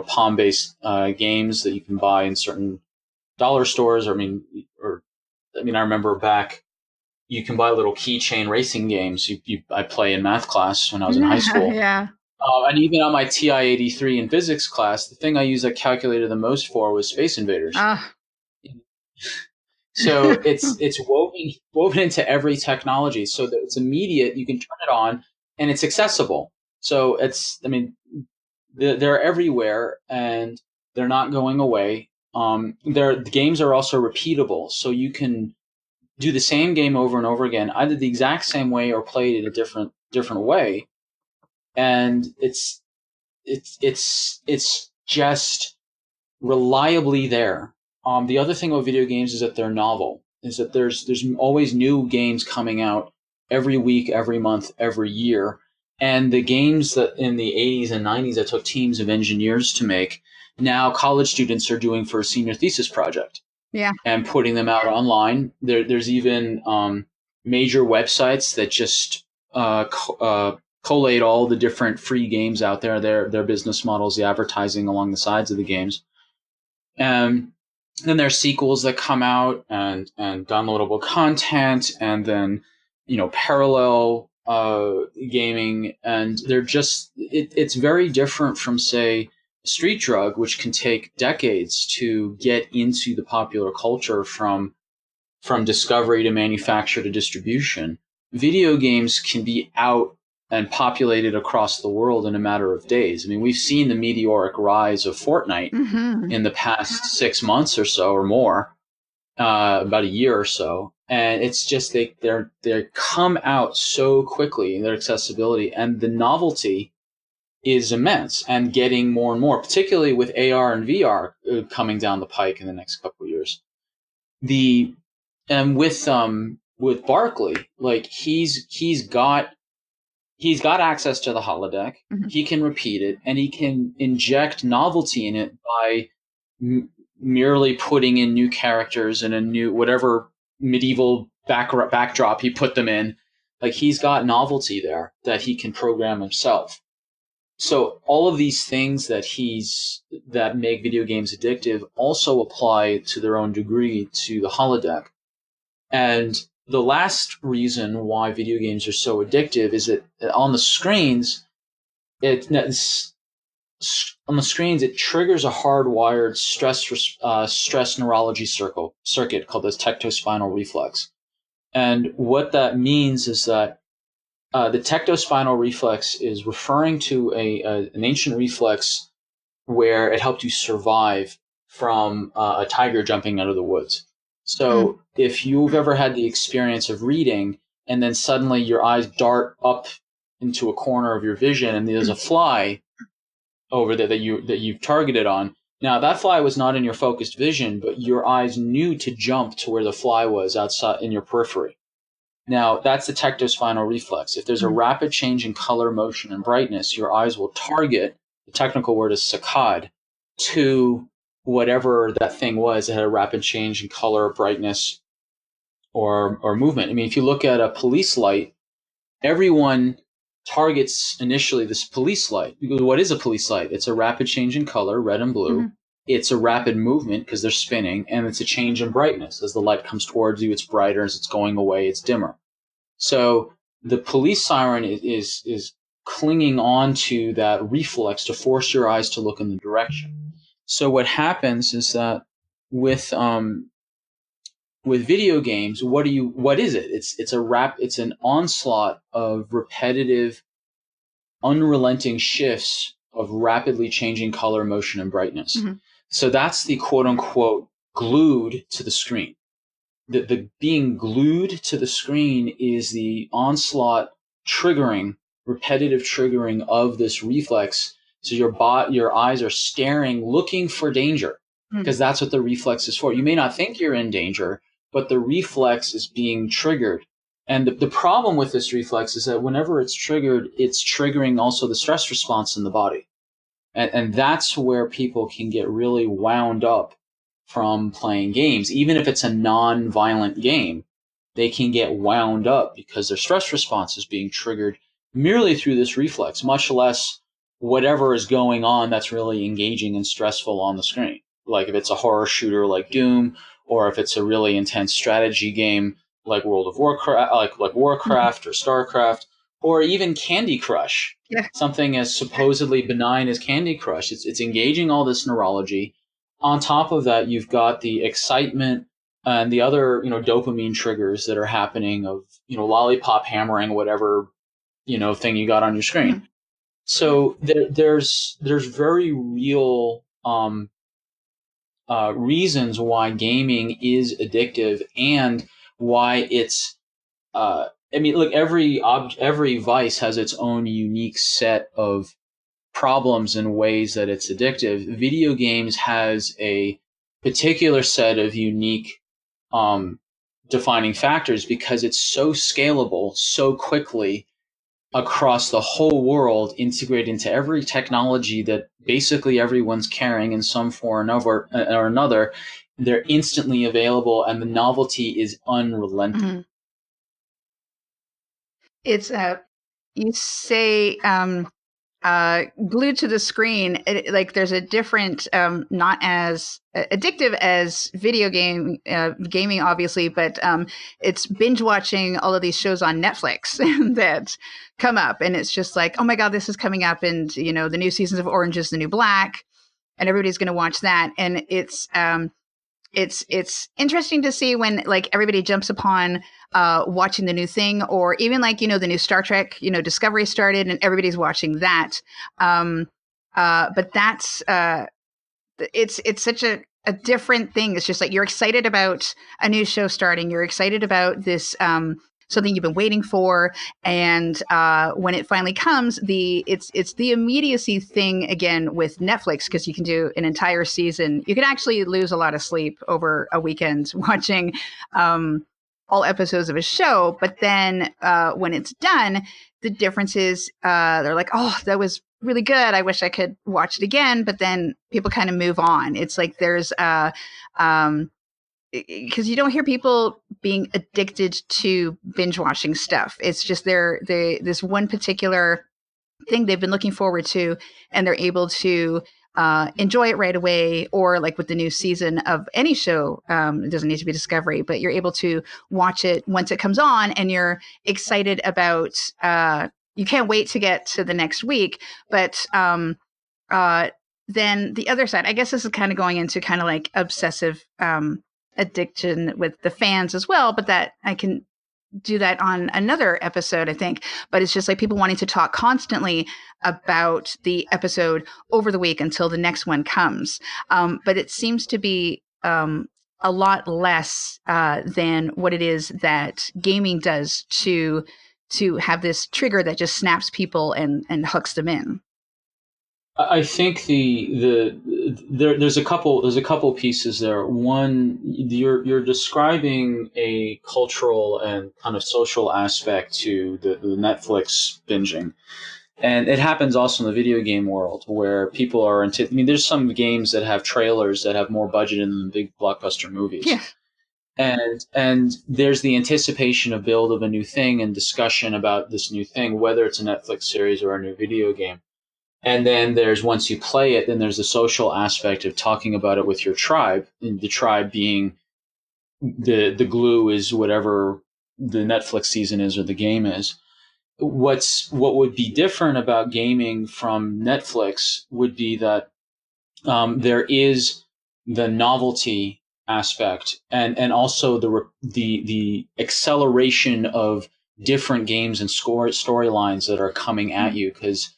palm-based games that you can buy in certain dollar stores. I remember back, you can buy little keychain racing games. I play in math class when I was in high school. Yeah. And even on my TI-83 in physics class, the thing I used that calculator the most for was Space Invaders. So it's woven into every technology, so that it's immediate. You can turn it on, and it's accessible. So they're everywhere, and they're not going away. The games are also repeatable, so you can do the same game over and over again, either the exact same way or play it in a different way. And it's just reliably there. The other thing about video games is that they're novel. Is that there's always new games coming out every week, every month, every year. And the games that in the 80s and 90s that took teams of engineers to make, now college students are doing for a senior thesis project. Yeah. And putting them out online. There's even major websites that just collate all the different free games out there, their business models, the advertising along the sides of the games. And then there's sequels that come out and downloadable content, and then parallel gaming, and they're just it's very different from, say, Street Drug, which can take decades to get into the popular culture from discovery to manufacture to distribution. Video games can be out and populated across the world in a matter of days. I mean, we've seen the meteoric rise of Fortnite in the past 6 months or so, or more, about a year or so. And it's just they come out so quickly in their accessibility, and the novelty is immense and getting more and more, particularly with AR and VR coming down the pike in the next couple of years. With Barkley, like he's got access to the holodeck. Mm-hmm. He can repeat it, and he can inject novelty in it by merely putting in new characters and a new whatever medieval backdrop he put them in. Like, he's got novelty there that he can program himself. So all of these things that make video games addictive also apply to their own degree to the holodeck. And the last reason why video games are so addictive is that on the screens, it triggers a hardwired stress neurology circuit called the tectospinal reflex. And what that means is that the tectospinal reflex is referring to an ancient reflex where it helped you survive from a tiger jumping out of the woods. So if you've ever had the experience of reading and then suddenly your eyes dart up into a corner of your vision and there's a fly over there that you've targeted on. Now, that fly was not in your focused vision, but your eyes knew to jump to where the fly was outside in your periphery. Now, that's the tectospinal reflex. If there's a rapid change in color, motion, and brightness, your eyes will target, the technical word is saccade, to whatever that thing was that had a rapid change in color, brightness, or movement. I mean, if you look at a police light, everyone targets initially this police light. Because what is a police light? It's a rapid change in color, red and blue. Mm-hmm. It's a rapid movement because they're spinning, and it's a change in brightness. As the light comes towards you, it's brighter. As it's going away, it's dimmer. So the police siren is clinging on to that reflex to force your eyes to look in the direction. So what happens is that with video games, what is it? It's an onslaught of repetitive, unrelenting shifts of rapidly changing color, motion, and brightness. Mm-hmm. So that's the quote unquote glued to the screen. The being glued to the screen is the onslaught repetitive triggering of this reflex. So your eyes are staring, looking for danger, because that's what the reflex is for. You may not think you're in danger, but the reflex is being triggered. And the problem with this reflex is that whenever it's triggered, it's triggering also the stress response in the body. And that's where people can get really wound up from playing games. Even if it's a non-violent game, they can get wound up because their stress response is being triggered merely through this reflex, much less whatever is going on that's really engaging and stressful on the screen. Like if it's a horror shooter like Doom, or if it's a really intense strategy game like World of Warcraft, like Warcraft or StarCraft, or even Candy Crush. Yeah. Something as supposedly benign as Candy Crush. It's engaging all this neurology. On top of that, you've got the excitement and the other, dopamine triggers that are happening of, lollipop hammering, whatever, thing you got on your screen. Mm-hmm. So there's very real reasons why gaming is addictive and why it's. Look, every vice has its own unique set of problems and ways that it's addictive. Video games has a particular set of unique defining factors because it's so scalable so quickly across the whole world, integrated into every technology that basically everyone's carrying in some form or another. They're instantly available, and the novelty is unrelenting. Mm-hmm. It's you say glued to the screen. Like there's a different, not as addictive as video gaming, obviously, but it's binge watching all of these shows on Netflix that come up, and it's just like, oh my god, this is coming up, and the new seasons of Orange is the New Black, and everybody's going to watch that, and it's interesting to see when like everybody jumps upon watching the new thing, or even like the new Star Trek, Discovery started and everybody's watching that. But that's it's such a different thing. It's just like you're excited about a new show starting. You're excited about this something you've been waiting for, and when it finally comes, it's the immediacy thing again with Netflix, because you can do an entire season. You can actually lose a lot of sleep over a weekend watching all episodes of a show, but then when it's done, the difference is they're like, oh, that was really good. I wish I could watch it again, but then people kind of move on. It's like there's because you don't hear people being addicted to binge watching stuff. It's just this one particular thing they've been looking forward to, and they're able to enjoy it right away. Or like with the new season of any show, it doesn't need to be Discovery, but you're able to watch it once it comes on, and you're excited about. You can't wait to get to the next week, but then the other side, I guess this is kind of going into kind of like obsessive addiction with the fans as well, but that I can do that on another episode, I think. But it's just like people wanting to talk constantly about the episode over the week until the next one comes. But it seems to be a lot less than what it is that gaming does to have this trigger that just snaps people and hooks them in. I think there's a couple pieces there. One, you're describing a cultural and kind of social aspect to the Netflix binging, and it happens also in the video game world where people are into. I mean, there's some games that have trailers that have more budget than big blockbuster movies. Yeah. And there's the anticipation of build of a new thing and discussion about this new thing, whether it's a Netflix series or a new video game. And then once you play it, then there's the social aspect of talking about it with your tribe, and the tribe being the glue is whatever the Netflix season is or the game is. What would be different about gaming from Netflix would be that there is the novelty aspect and also the acceleration of different games and storylines that are coming at you, because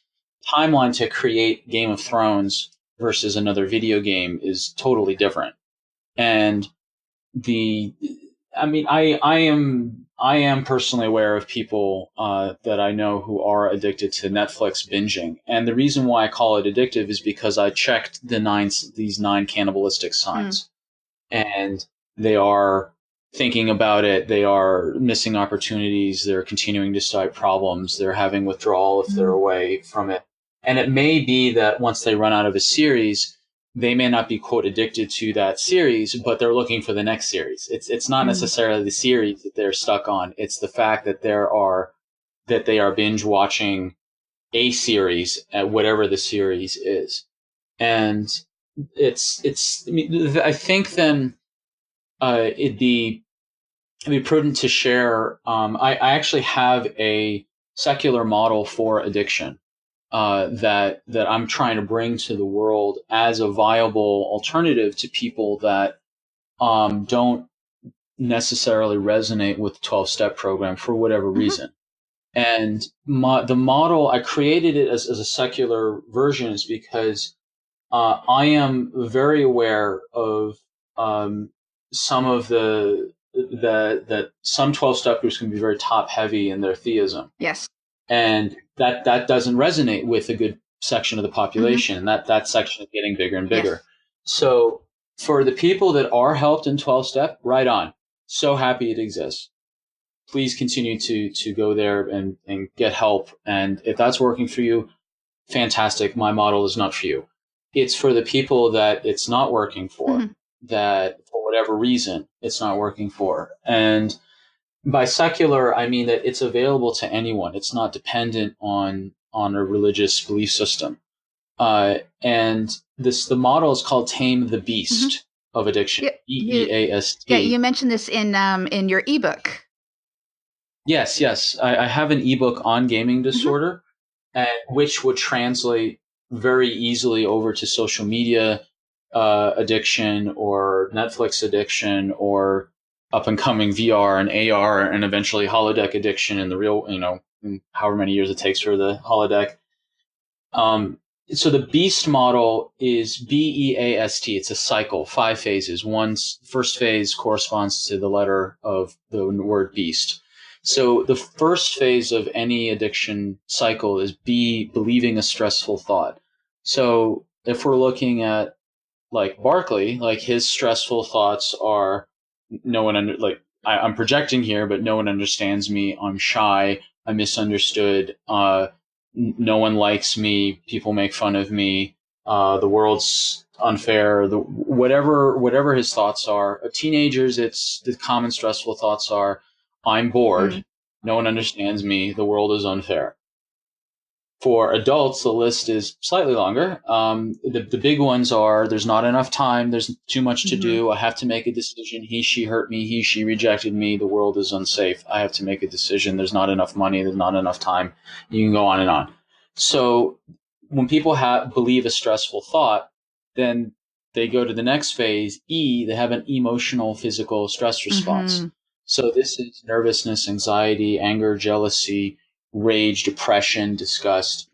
timeline to create Game of Thrones versus another video game is totally different. And I am personally aware of people that I know who are addicted to Netflix binging. And the reason why I call it addictive is because I checked these 9 cannibalistic signs. And they are thinking about it. They are missing opportunities. They're continuing to cite problems. They're having withdrawal if they're away from it. And it may be that once they run out of a series, they may not be, quote, addicted to that series, but they're looking for the next series. It's not necessarily the series that they're stuck on. It's the fact that that they are binge watching a series at whatever the series is. And I think then it'd be prudent to share. I actually have a secular model for addiction that I'm trying to bring to the world as a viable alternative to people that don't necessarily resonate with the 12-step program for whatever reason. And the model, I created it as a secular version is because I am very aware of some of that some 12-step groups can be very top heavy in their theism. Yes. And that doesn't resonate with a good section of the population. And that section is getting bigger and bigger. Yes. So for the people that are helped in 12-step, right on. So happy it exists. Please continue to go there and get help. And if that's working for you, fantastic. My model is not for you. It's for the people that it's not working for, that for whatever reason it's not working for. And by secular, I mean that it's available to anyone. It's not dependent on a religious belief system. And the model is called Tame the Beast of Addiction. BEAST. Yeah, you mentioned this in your ebook. Yes. I have an ebook on gaming disorder, which would translate very easily over to social media addiction or Netflix addiction or up and coming VR and AR and eventually holodeck addiction in the real, in however many years it takes for the holodeck. So the BEAST model is BEAST. It's a cycle, 5 phases. First phase corresponds to the letter of the word beast. So the first phase of any addiction cycle is believing a stressful thought. So if we're looking at like Barkley, like his stressful thoughts are I'm projecting here, but no one understands me. I'm shy. I'm misunderstood. No one likes me. People make fun of me. The world's unfair. Whatever his thoughts are. Teenagers, it's the common stressful thoughts are, I'm bored. No one understands me. The world is unfair. For adults, the list is slightly longer. The big ones are, there's not enough time. There's too much to do. I have to make a decision. He, she hurt me. He, she rejected me. The world is unsafe. I have to make a decision. There's not enough money. There's not enough time. You can go on and on. So when people believe a stressful thought, then they go to the next phase, E, they have an emotional, physical stress response. So this is nervousness, anxiety, anger, jealousy, rage, depression, disgust,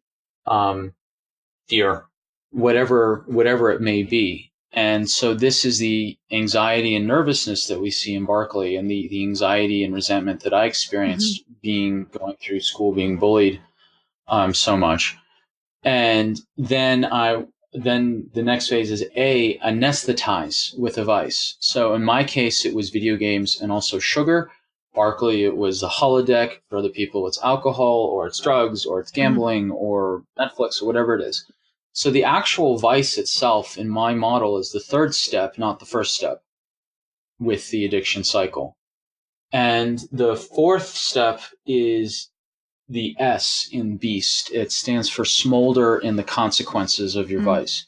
fear, whatever it may be. And so this is the anxiety and nervousness that we see in Barkley, and the anxiety and resentment that I experienced going through school, being bullied so much. And then the next phase is anesthetize with a vice. So in my case, it was video games and also sugar. Barkley, it was the holodeck. For other people, it's alcohol or it's drugs or it's gambling or Netflix or whatever it is. So the actual vice itself in my model is the third step, not the first step with the addiction cycle. And the fourth step is the S in BEAST. It stands for smolder in the consequences of your vice.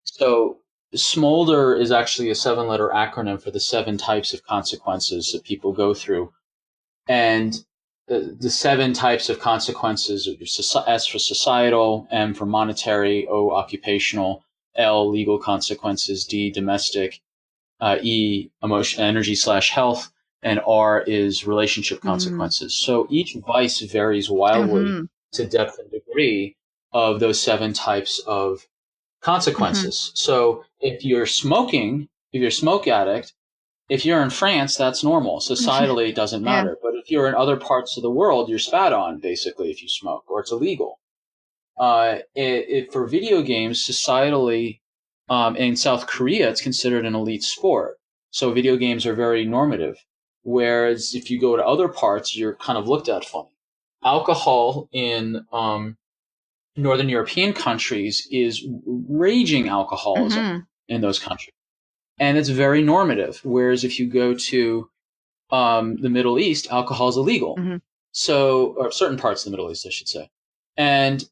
So smolder is actually a 7-letter acronym for the 7 types of consequences that people go through. And the 7 types of consequences are S for societal, M for monetary, O occupational, L legal consequences, D domestic, E emotion, energy/health, and R is relationship consequences. So each vice varies wildly to depth and degree of those 7 types of consequences. So if you're a smoke addict, if you're in France, that's normal. Societally, it doesn't matter. But if you're in other parts of the world, you're spat on, basically, if you smoke, or it's illegal. For video games, societally, in South Korea, it's considered an elite sport. So video games are very normative. Whereas if you go to other parts, you're kind of looked at funny. Alcohol in Northern European countries is raging alcoholism in those countries. And it's very normative. Whereas if you go to the Middle East, alcohol is illegal. or certain parts of the Middle East, I should say. And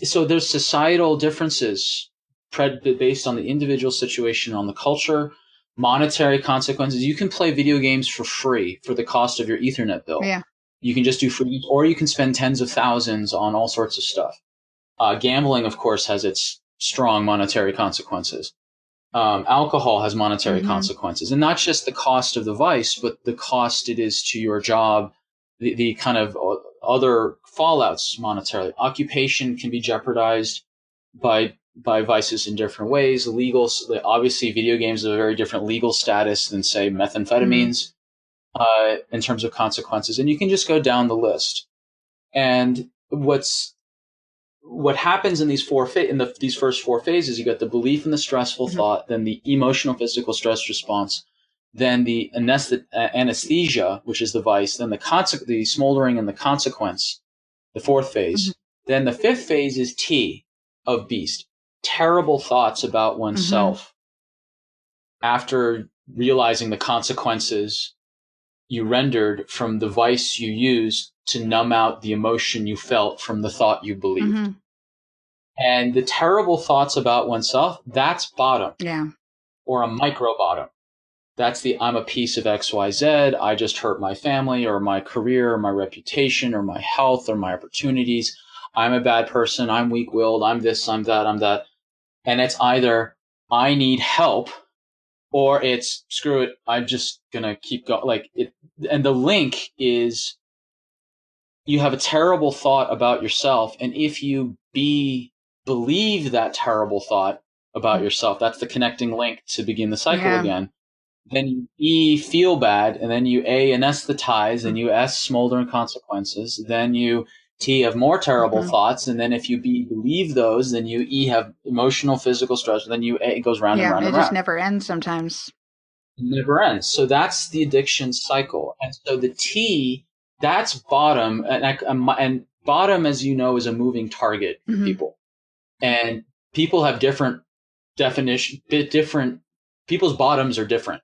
so there's societal differences based on the individual situation, on the culture, monetary consequences. You can play video games for free for the cost of your Ethernet bill. Yeah. You can just do free, or you can spend tens of thousands on all sorts of stuff. Gambling, of course, has its strong monetary consequences. Alcohol has monetary consequences, and not just the cost of the vice, but the cost it is to your job, the kind of other fallouts monetarily. Occupation can be jeopardized by vices in different ways. Obviously, video games have a very different legal status than, say, methamphetamines in terms of consequences, and you can just go down the list. And what happens in these these first four phases, you got the belief in the stressful thought, then the emotional physical stress response, then the anesthesia, which is the vice, then the smoldering and the consequence, the fourth phase. Then the fifth phase is T of beast, terrible thoughts about oneself after realizing the consequences you rendered from the vice you used to numb out the emotion you felt from the thought you believed. And the terrible thoughts about oneself, that's bottom. Yeah. Or a micro bottom. That's I'm a piece of XYZ, I just hurt my family or my career or my reputation or my health or my opportunities. I'm a bad person, I'm weak-willed, I'm this, I'm that, I'm that. And it's either I need help or it's screw it, I'm just going to keep going. And the link is you have a terrible thought about yourself, and if you believe that terrible thought about yourself, that's the connecting link to begin the cycle again. Then you E, feel bad, and then you A, anesthetize, and you S, smolder and consequences. Then you T, have more terrible thoughts, and then if you B, believe those, then you E, have emotional, physical stress, and then you A, it goes round and round and round. It just never ends sometimes. It never ends. So that's the addiction cycle. And so the T, that's bottom, and bottom, as you know, is a moving target for people. And people have different definition, people's bottoms are different.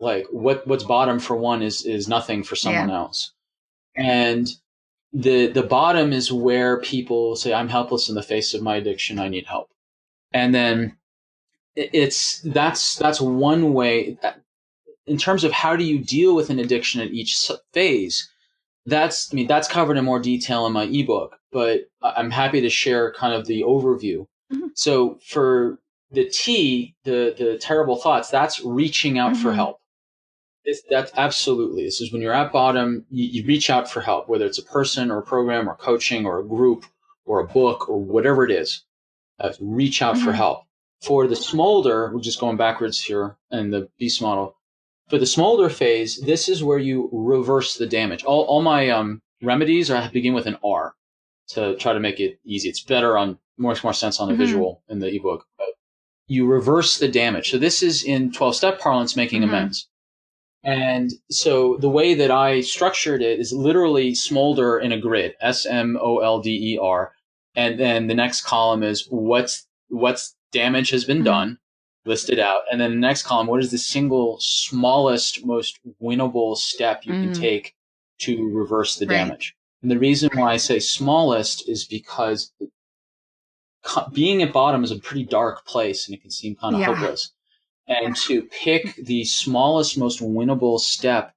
Like what's bottom for one is nothing for someone else. And the bottom is where people say, I'm helpless in the face of my addiction, I need help. And then that's one way in terms of how do you deal with an addiction at each phase. That's covered in more detail in my ebook, but I'm happy to share kind of the overview. So for the T, the terrible thoughts, that's reaching out for help. That's absolutely. This is when you're at bottom, you reach out for help, whether it's a person or a program or coaching or a group or a book or whatever it is. Reach out for help. For the smolder, we're just going backwards here in the beast model. For the smolder phase, this is where you reverse the damage. All my remedies begin with an R to try to make it easy. It's better makes more sense on a visual in the ebook. But you reverse the damage. So this is in 12-step parlance, making amends. And so the way that I structured it is literally smolder in a grid, SMOLDER. And then the next column is what's damage has been done, listed out. And then the next column, what is the single smallest, most winnable step you can take to reverse the damage? And the reason why I say smallest is because being at bottom is a pretty dark place and it can seem kind of hopeless. And to pick the smallest, most winnable step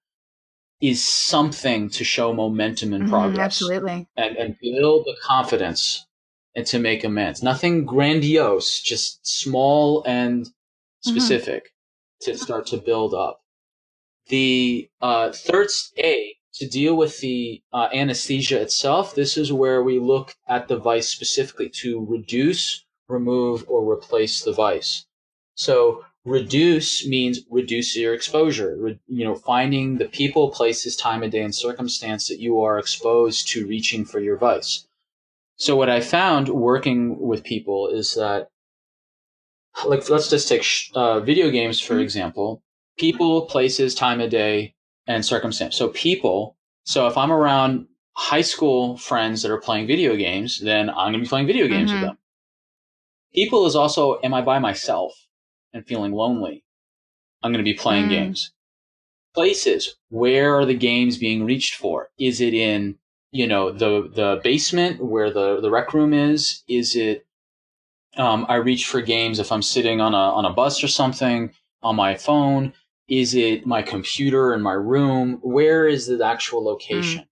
is something to show momentum and progress. Absolutely. And build the confidence and to make amends. Nothing grandiose, just small and specific to start to build up. The third A, to deal with the anesthesia itself, this is where we look at the vice specifically to reduce, remove, or replace the vice. So reduce means reduce your exposure, finding the people, places, time of day, and circumstance that you are exposed to reaching for your vice. So what I found working with people is that, let's just take video games, for example, people, places, time of day, and circumstance. So if I'm around high school friends that are playing video games, then I'm going to be playing video games with them. People is also, am I by myself and feeling lonely? I'm going to be playing games. Places. Where are the games being reached for? Is it in, the basement where the rec room is? Is it, I reach for games if I'm sitting on a bus or something on my phone? Is it my computer in my room? Where is the actual location?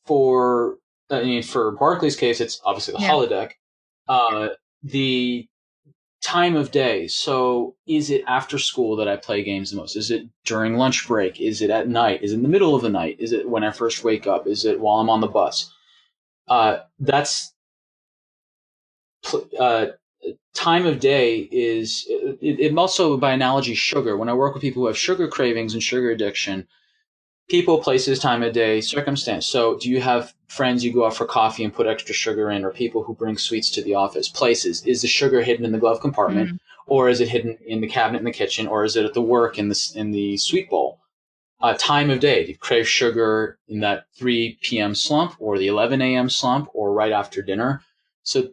For Barclay's case, it's obviously the holodeck. The time of day. So is it after school that I play games the most? Is it during lunch break? Is it at night? Is it in the middle of the night? Is it when I first wake up? Is it while I'm on the bus? That's time of day is it also, by analogy, sugar. When I work with people who have sugar cravings and sugar addiction, people, places, time of day, circumstance. So do you have friends you go out for coffee and put extra sugar in, or people who bring sweets to the office? Places. Is the sugar hidden in the glove compartment, or is it hidden in the cabinet in the kitchen, or is it at the work in the sweet bowl? Time of day. Do you crave sugar in that 3 p.m. slump, or the 11 a.m. slump, or right after dinner? So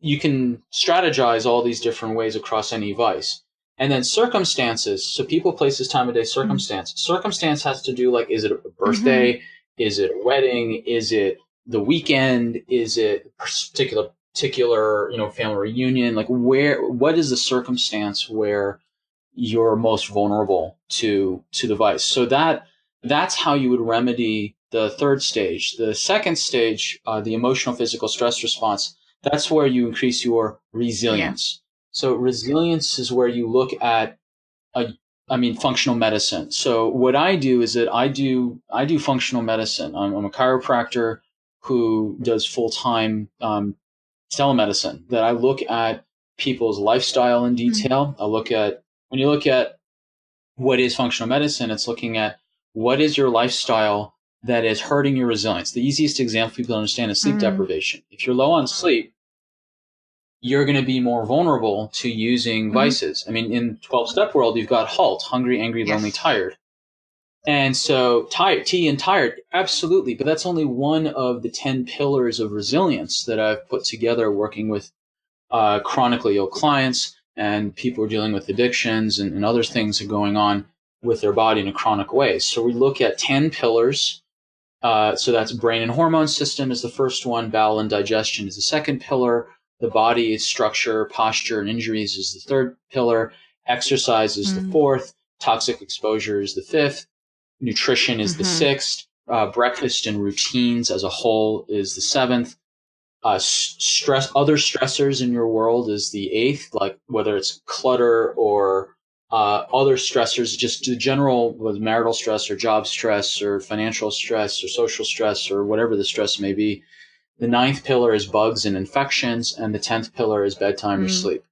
you can strategize all these different ways across any vice. And then circumstances. So people, places, time of day, circumstance. Circumstance has to do, like, is it a birthday? Is it a wedding? Is it the weekend? Is it a particular, family reunion? Like, what is the circumstance where you're most vulnerable to the vice? So that's how you would remedy the third stage. The second stage, the emotional physical stress response, that's where you increase your resilience. So resilience is where you look at functional medicine. So what I do is that I do functional medicine. I'm a chiropractor who does full-time telemedicine. That I look at people's lifestyle in detail. When you look at what is functional medicine, it's looking at what is your lifestyle that is hurting your resilience. The easiest example people understand is sleep deprivation. If you're low on sleep, you're going to be more vulnerable to using vices. I mean, in 12-step world, you've got HALT, hungry, angry, lonely, tired. And so T and tired, absolutely. But that's only one of the 10 pillars of resilience that I've put together working with chronically ill clients and people who are dealing with addictions and other things that are going on with their body in a chronic way. So we look at 10 pillars. So that's brain and hormone system is the first one. Bowel and digestion is the second pillar. The body structure, posture, and injuries is the third pillar. Exercise is the fourth. Toxic exposure is the fifth. Nutrition is the sixth. Breakfast and routines as a whole is the seventh. Other stressors in your world is the eighth, like whether it's clutter or other stressors, just the general marital stress or job stress or financial stress or social stress or whatever the stress may be. The ninth pillar is bugs and infections, and the 10th pillar is bedtime or sleep.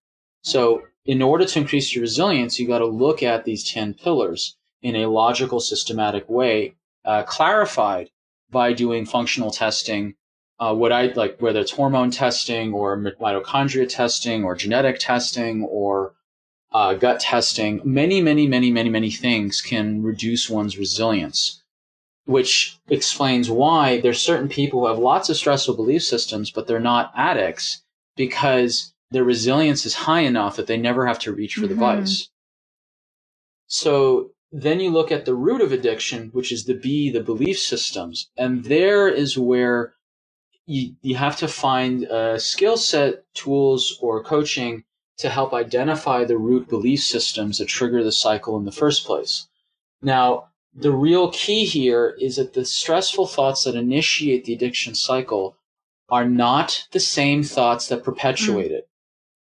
So in order to increase your resilience, you got to look at these 10 pillars in a logical, systematic way, clarified by doing functional testing, whether it's hormone testing or mitochondria testing or genetic testing or gut testing. Many things can reduce one's resilience, which explains why there's certain people who have lots of stressful belief systems, but they're not addicts because their resilience is high enough that they never have to reach for the vice. So then you look at the root of addiction, which is the belief systems. And there is where you have to find skill set, tools, or coaching to help identify the root belief systems that trigger the cycle in the first place. Now, the real key here is that the stressful thoughts that initiate the addiction cycle are not the same thoughts that perpetuate it.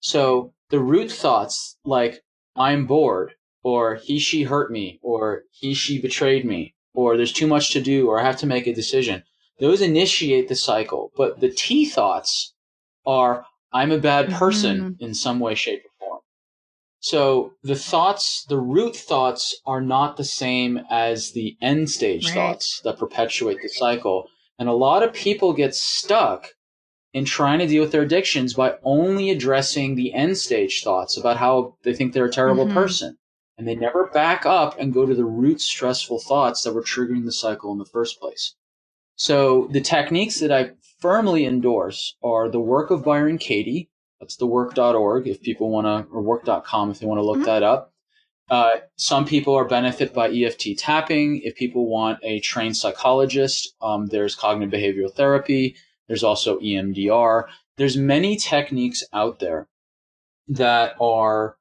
So the root thoughts like I'm bored, or he, she hurt me, or he, she betrayed me, or there's too much to do, or I have to make a decision, those initiate the cycle. But the T thoughts are I'm a bad person in some way, shape, or form. So the root thoughts are not the same as the end stage thoughts that perpetuate the cycle. And a lot of people get stuck in trying to deal with their addictions by only addressing the end stage thoughts about how they think they're a terrible person. And they never back up and go to the root stressful thoughts that were triggering the cycle in the first place. So the techniques that I firmly endorse are the work of Byron Katie. That's thework.org if people want to, or work.com if they want to look that up. Some people are benefited by EFT tapping. If people want a trained psychologist, there's cognitive behavioral therapy. There's also EMDR. There's many techniques out there that are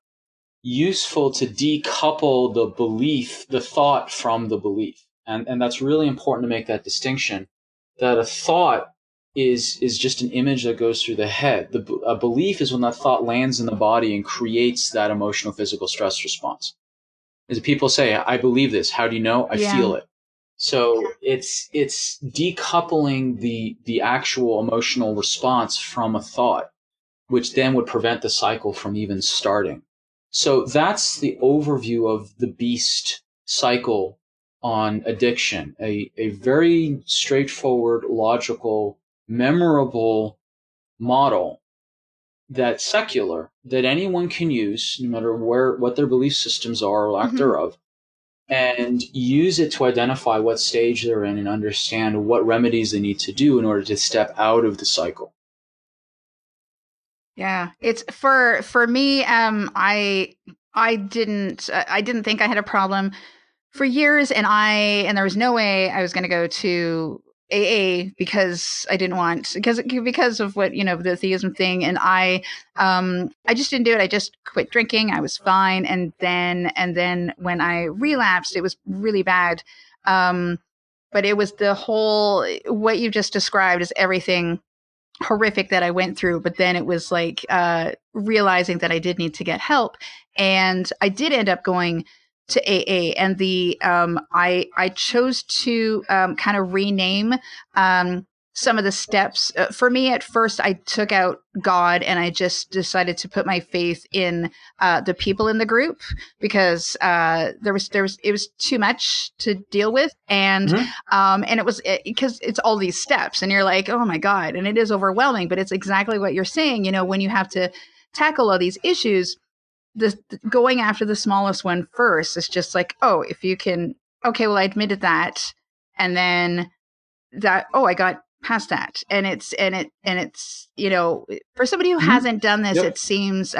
useful to decouple the belief, the thought from the belief. And that's really important to make that distinction, that a thought is just an image that goes through the head. A belief is when that thought lands in the body and creates that emotional, physical stress response. As people say, I believe this. How do you know? I feel it. So it's decoupling the actual emotional response from a thought, which then would prevent the cycle from even starting. So that's the overview of the beast cycle on addiction, a very straightforward, logical, memorable model that's secular, that anyone can use, no matter what their belief systems are or lack thereof, and use it to identify what stage they're in and understand what remedies they need to do in order to step out of the cycle. Yeah, it's for me. I didn't think I had a problem for years, and there was no way I was going to go to AA because I didn't want, because of what, the theism thing, and I just didn't do it. I just quit drinking. I was fine, and then when I relapsed, it was really bad. But it was the whole, what you just described is everything horrific that I went through, but then it was like realizing that I did need to get help, and I did end up going to AA, and I chose to kind of rename some of the steps. For me, at first, I took out God, and I just decided to put my faith in the people in the group, because it was too much to deal with, and it was because it's all these steps, and you're like, oh my God, and it is overwhelming. But it's exactly what you're saying. When you have to tackle all these issues, going after the smallest one first is just like, oh, if you can, okay, well, I admitted that, and then that, oh, I got past that, and it's for somebody who hasn't done this, it seems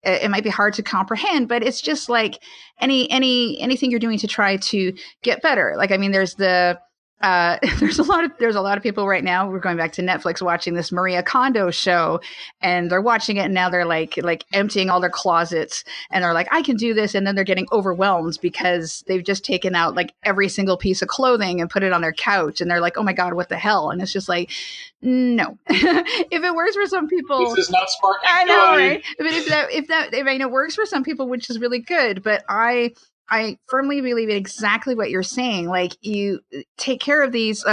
it might be hard to comprehend, but it's just like anything you're doing to try to get better. Like, I mean, there's there's a lot of people right now. We're going back to Netflix, watching this Maria Kondo show, and they're watching it, and now they're like emptying all their closets, and they're like, I can do this, and then they're getting overwhelmed because they've just taken out like every single piece of clothing and put it on their couch, and they're like, oh my God, what the hell? And it's just like, no. If it works for some people, this is not sparking I know, joy. right? But if it works for some people, which is really good, but I firmly believe in exactly what you're saying. Like, you take care of these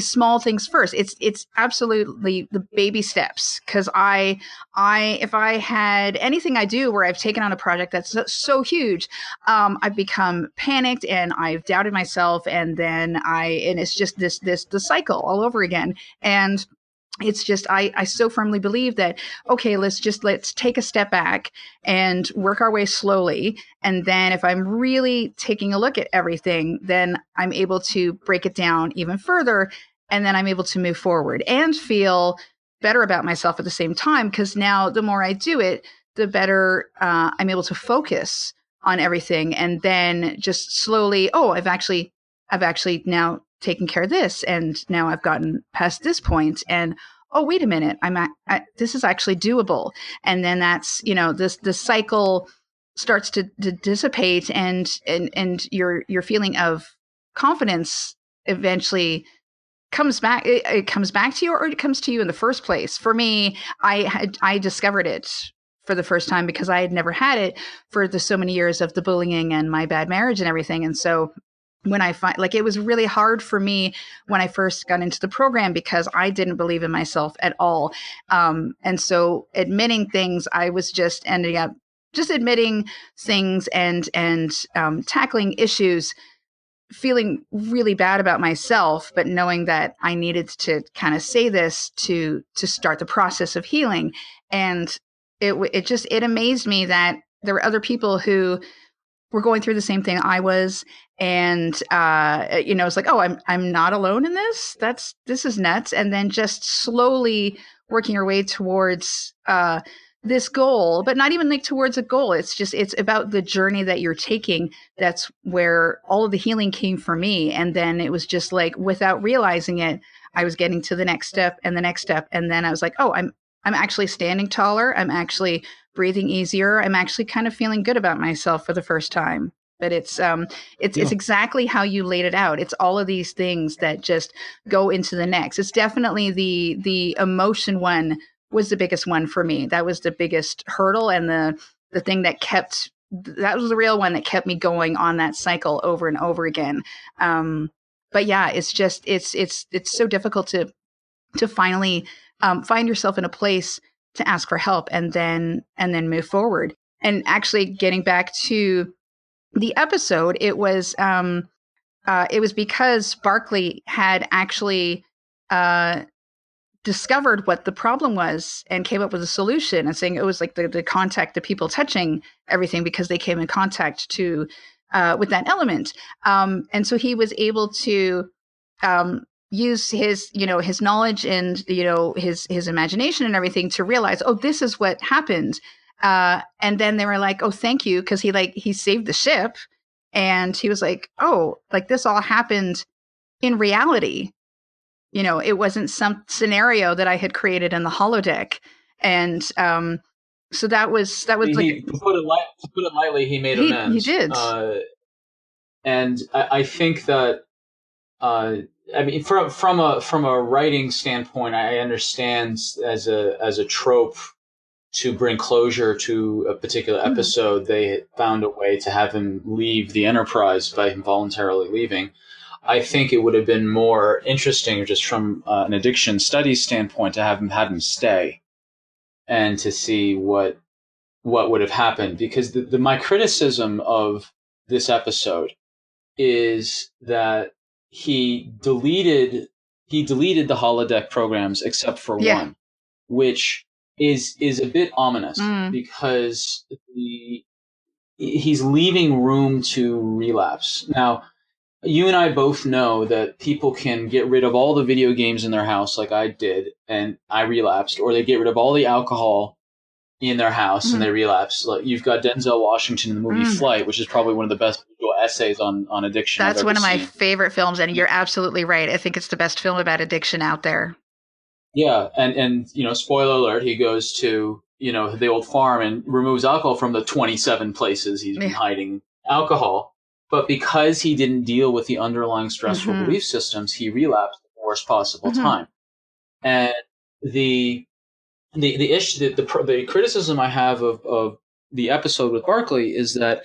small things first. It's absolutely the baby steps. Because if I had anything I do where I've taken on a project that's so huge, I've become panicked, and I've doubted myself, and then it's just the cycle all over again. And it's just, I so firmly believe that, okay, let's take a step back and work our way slowly. And then if I'm really taking a look at everything, then I'm able to break it down even further. And then I'm able to move forward and feel better about myself at the same time. Because now the more I do it, the better I'm able to focus on everything. And then just slowly, oh, I've actually now taken care of this, and now I've gotten past this point, and oh, wait a minute, this is actually doable. And then that's, the cycle starts to dissipate, and your feeling of confidence eventually comes back. It comes back to you, or it comes to you in the first place. For me, I discovered it for the first time because I had never had it for so many years of the bullying and my bad marriage and everything. And so when I find, like, it was really hard for me when I first got into the program, because I didn't believe in myself at all. And so admitting things, I was just ending up just admitting things and tackling issues, feeling really bad about myself, but knowing that I needed to kind of say this to start the process of healing. And it amazed me that there were other people who were going through the same thing I was. And, it's like, oh, I'm not alone in this. This is nuts. And then just slowly working your way towards, this goal, but not even like towards a goal. It's about the journey that you're taking. That's where all of the healing came for me. And then it was just like, without realizing it, I was getting to the next step and the next step. And then I was like, oh, I'm actually standing taller. I'm actually breathing easier. I'm actually kind of feeling good about myself for the first time. But it's exactly how you laid it out. It's all of these things that just go into the next. It's definitely the emotion one was the biggest one for me. That was the biggest hurdle, and the thing that was the real one that kept me going on that cycle over and over again. But yeah, it's just it's so difficult to finally find yourself in a place to ask for help and then move forward. And actually, getting back to the episode, it was because Barkley had actually discovered what the problem was and came up with a solution, and saying it was like the contact, the people touching everything, because they came in contact to with that element. And so he was able to use his his knowledge and his imagination and everything to realize, oh, this is what happened. And then they were like, oh, thank you, because he saved the ship. And he was like, oh, like this all happened in reality. It wasn't some scenario that I had created in the holodeck. And so that was to put it lightly, he made amends. He did. And I think that I mean, from a writing standpoint, I understand as a trope to bring closure to a particular episode, they had found a way to have him leave the Enterprise by him voluntarily leaving. I think it would have been more interesting, just from an addiction studies standpoint, to have had him stay and to see what would have happened. Because my criticism of this episode is that he deleted the holodeck programs except for one, which is a bit ominous, because he's leaving room to relapse. Now, you and I both know that people can get rid of all the video games in their house, like I did, and I relapsed, or they get rid of all the alcohol in their house and they relapse. Like, you've got Denzel Washington in the movie Flight, which is probably one of the best visual essays on addiction. That's one of my favorite films, and you're absolutely right. I think it's the best film about addiction out there. Yeah, and spoiler alert, he goes to the old farm and removes alcohol from the 27 places he's been hiding alcohol. But because he didn't deal with the underlying stressful belief systems, he relapsed at the worst possible time. And the issue, the criticism I have of the episode with Barkley is that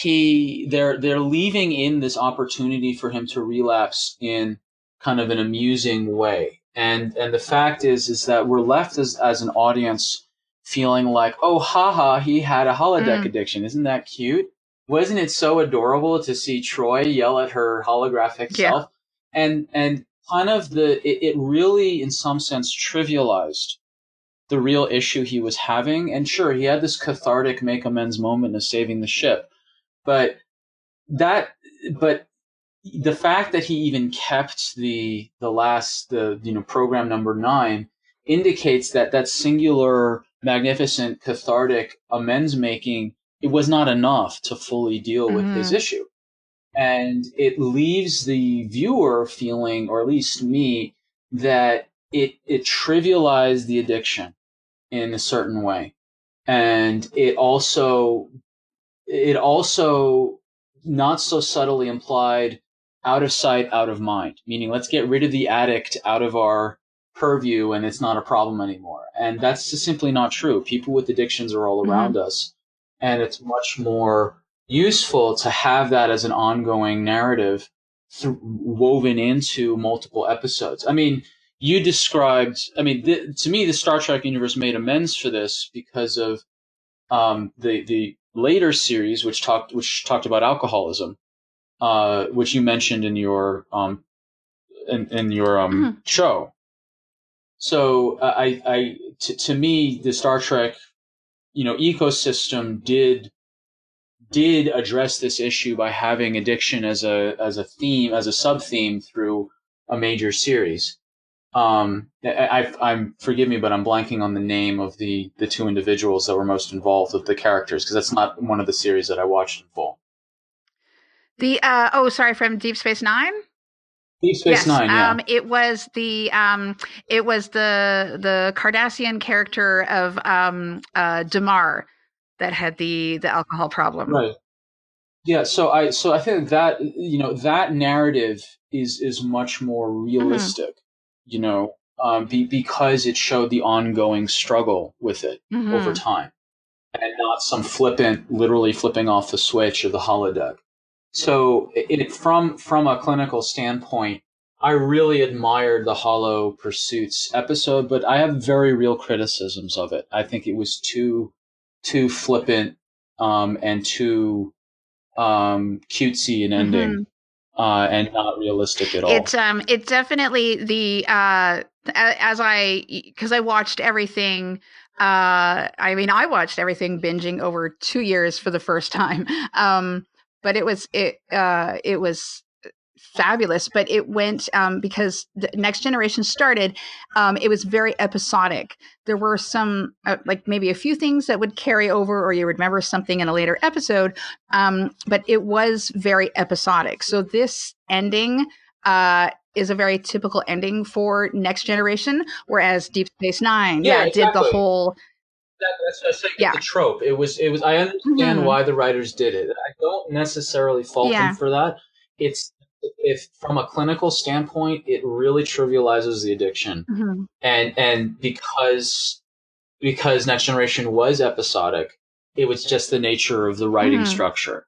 they're leaving in this opportunity for him to relapse in kind of an amusing way. And the fact is that we're left as an audience feeling like, oh, haha, he had a holodeck addiction. Isn't that cute? Wasn't it so adorable to see Troy yell at her holographic self? And kind of it really, in some sense, trivialized the real issue he was having. And sure, he had this cathartic make amends moment of saving the ship. But the fact that he even kept the program number 9 indicates that singular, magnificent, cathartic amends making, it was not enough to fully deal with his issue. And it leaves the viewer feeling, or at least me, that it trivialized the addiction in a certain way. And it also not so subtly implied out of sight, out of mind, meaning let's get rid of the addict out of our purview and it's not a problem anymore. And that's just simply not true. People with addictions are all around us. And it's much more useful to have that as an ongoing narrative woven into multiple episodes. I mean, you described, to me, the Star Trek universe made amends for this because of the later series, which talked about alcoholism, which you mentioned in your show. So to me, the Star Trek ecosystem did address this issue by having addiction as a theme, as a sub theme through a major series. I'm forgive me, but I'm blanking on the name of the two individuals that were most involved with the characters, because that's not one of the series that I watched in full. From Deep Space Nine? Deep Space Nine, yeah. It was the Cardassian character of Damar that had the alcohol problem. Right. Yeah, so I think that that narrative is much more realistic, because it showed the ongoing struggle with it over time, and not some literally flipping off the switch of the holodeck. So from a clinical standpoint, I really admired the Hollow Pursuits episode, but I have very real criticisms of it. I think it was too flippant, and too cutesy an ending, and not realistic at all. It's definitely because I watched everything. I watched everything binging over 2 years for the first time. But it was fabulous. But it went because the Next Generation started. It was very episodic. There were some like maybe a few things that would carry over, or you remember something in a later episode. But it was very episodic. So this ending is a very typical ending for Next Generation, whereas Deep Space Nine, exactly. did the whole. That's what I was saying. Yeah. The trope. It was. I understand why the writers did it. I don't necessarily fault them for that. If from a clinical standpoint, it really trivializes the addiction, and because Next Generation was episodic, it was just the nature of the writing structure.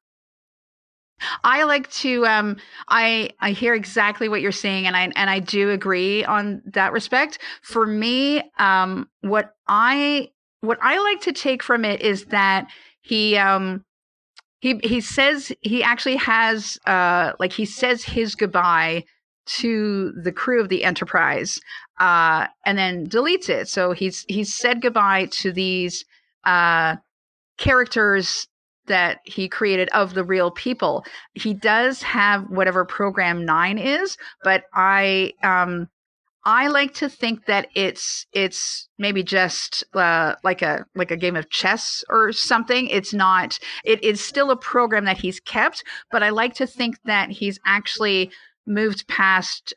I like to I hear exactly what you're saying, and I do agree on that respect. For me, what I like to take from it is that he says he actually has he says his goodbye to the crew of the Enterprise, and then deletes it. So he's said goodbye to these characters that he created of the real people. He does have whatever Program 9 is, but I like to think that it's maybe just like a game of chess or something. It's not. It is still a program that he's kept, but I like to think that he's actually moved past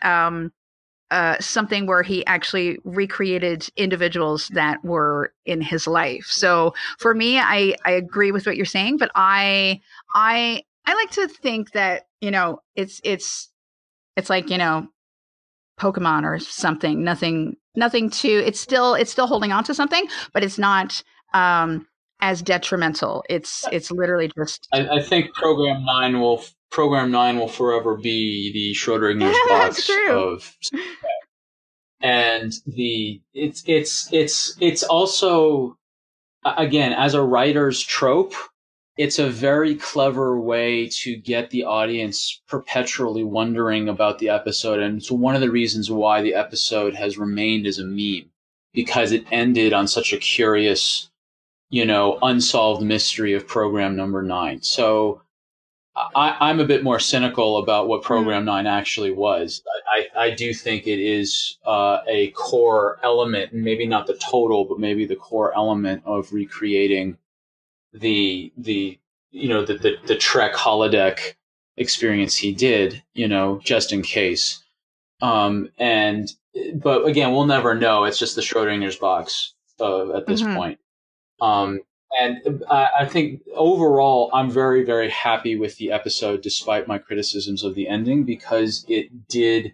something where he actually recreated individuals that were in his life. So for me, I agree with what you're saying, but I like to think that it's like Pokemon or something. Nothing too. It's still holding on to something, but it's not as detrimental. It's literally just. I think Program 9 will forever be the Schrodinger's box of. And it's also, again, as a writer's trope, it's a very clever way to get the audience perpetually wondering about the episode. And it's one of the reasons why the episode has remained as a meme, because it ended on such a curious, unsolved mystery of Program Number 9. So I'm a bit more cynical about what Program 9 actually was. I do think it is a core element, and maybe not the total, but maybe the core element of recreating the Trek holodeck experience he did, just in case. But again, we'll never know. It's just the Schrodinger's box at this point. And I think overall, I'm very, very happy with the episode, despite my criticisms of the ending, because it did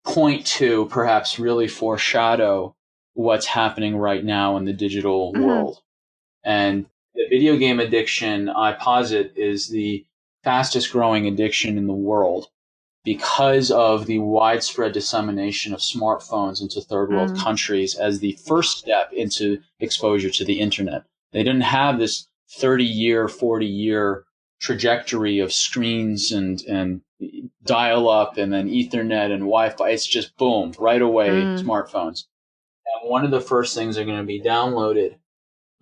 point to, perhaps really foreshadow, what's happening right now in the digital world. And the video game addiction, I posit, is the fastest growing addiction in the world because of the widespread dissemination of smartphones into third world countries as the first step into exposure to the internet. They didn't have this 30-year, 40-year trajectory of screens and dial-up and then Ethernet and Wi-Fi. It's just boom, right away, smartphones. And one of the first things that are going to be downloaded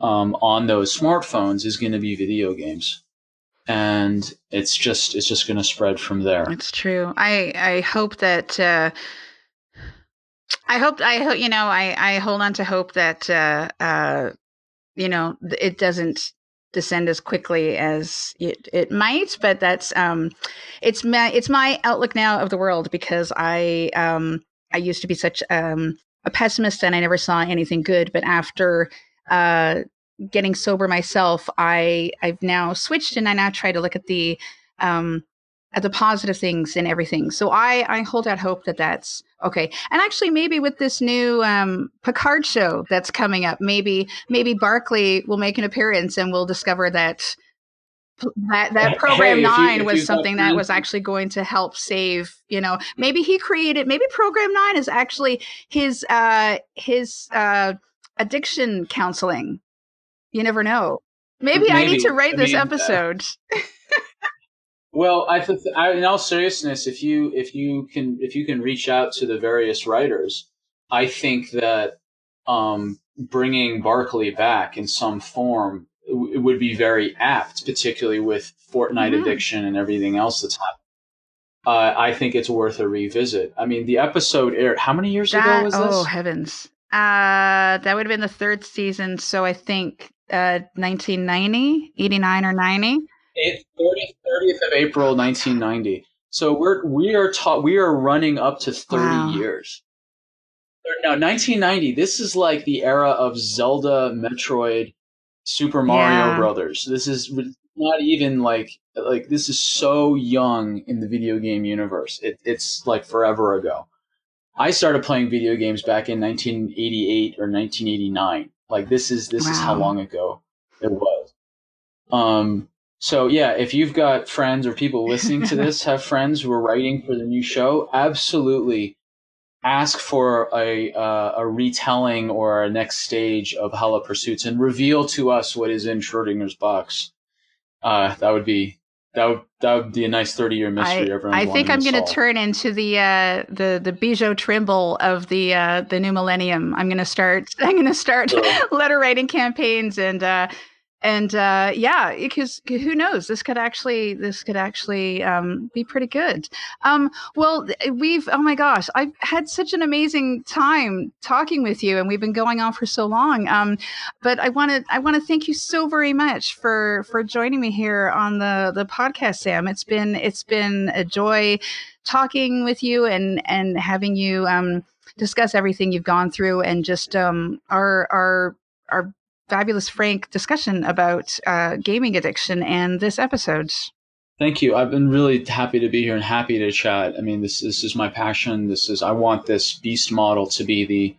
on those smartphones is going to be video games. And it's just going to spread from there. It's true. I hope that I hope, I hold on to hope that, it doesn't descend as quickly as it might, but that's, it's my outlook now of the world, because I used to be such, a pessimist, and I never saw anything good. But after, uh, getting sober myself, I've now switched, and I now try to look um, at the positive things in everything. So I hold out hope that that's okay. And actually, maybe with this new, Picard show that's coming up, maybe Barclay will make an appearance, and we'll discover that that program Hey, 9 if was you've got something that friends, was actually going to help save. Maybe program 9 is actually his addiction counseling. You never know. Maybe I need to maybe. write I this mean, episode. well, in all seriousness, if you can reach out to the various writers, I think that bringing Barkley back in some form it would be very apt, particularly with Fortnite Mhm. addiction and everything else that's happened. I think it's worth a revisit. I mean, the episode aired how many years ago That, was oh this? heavens. That would have been the third season, so I think 1990, 89 or 90. 30th of April, 1990. So we are running up to 30 Wow. years. No, 1990. This is like the era of Zelda, Metroid, Super Mario Yeah. Brothers. This is not even like this is so young in the video game universe. It's like forever ago. I started playing video games back in 1988 or 1989. Like this is how Wow. long ago it was. So yeah, if you've got friends or people listening to this have friends who are writing for the new show, absolutely ask for a retelling or a next stage of Hala Pursuits and reveal to us what is in Schrodinger's box. That would be a nice 30-year mystery everyone's I think wanting to I'm going to solve. turn into the Bijou Trimble of the new millennium. I'm going to start So letter writing campaigns, and yeah, because who knows, this could actually be pretty good. Well, we've oh my gosh, I've had such an amazing time talking with you, and we've been going on for so long. But I want to thank you so very much for joining me here on the podcast, Sam. It's been a joy talking with you, and having you discuss everything you've gone through, and just our fabulous frank discussion about gaming addiction and this episode. thank you. I've been really happy to be here and happy to chat. I mean, this is my passion. I want this beast model to be the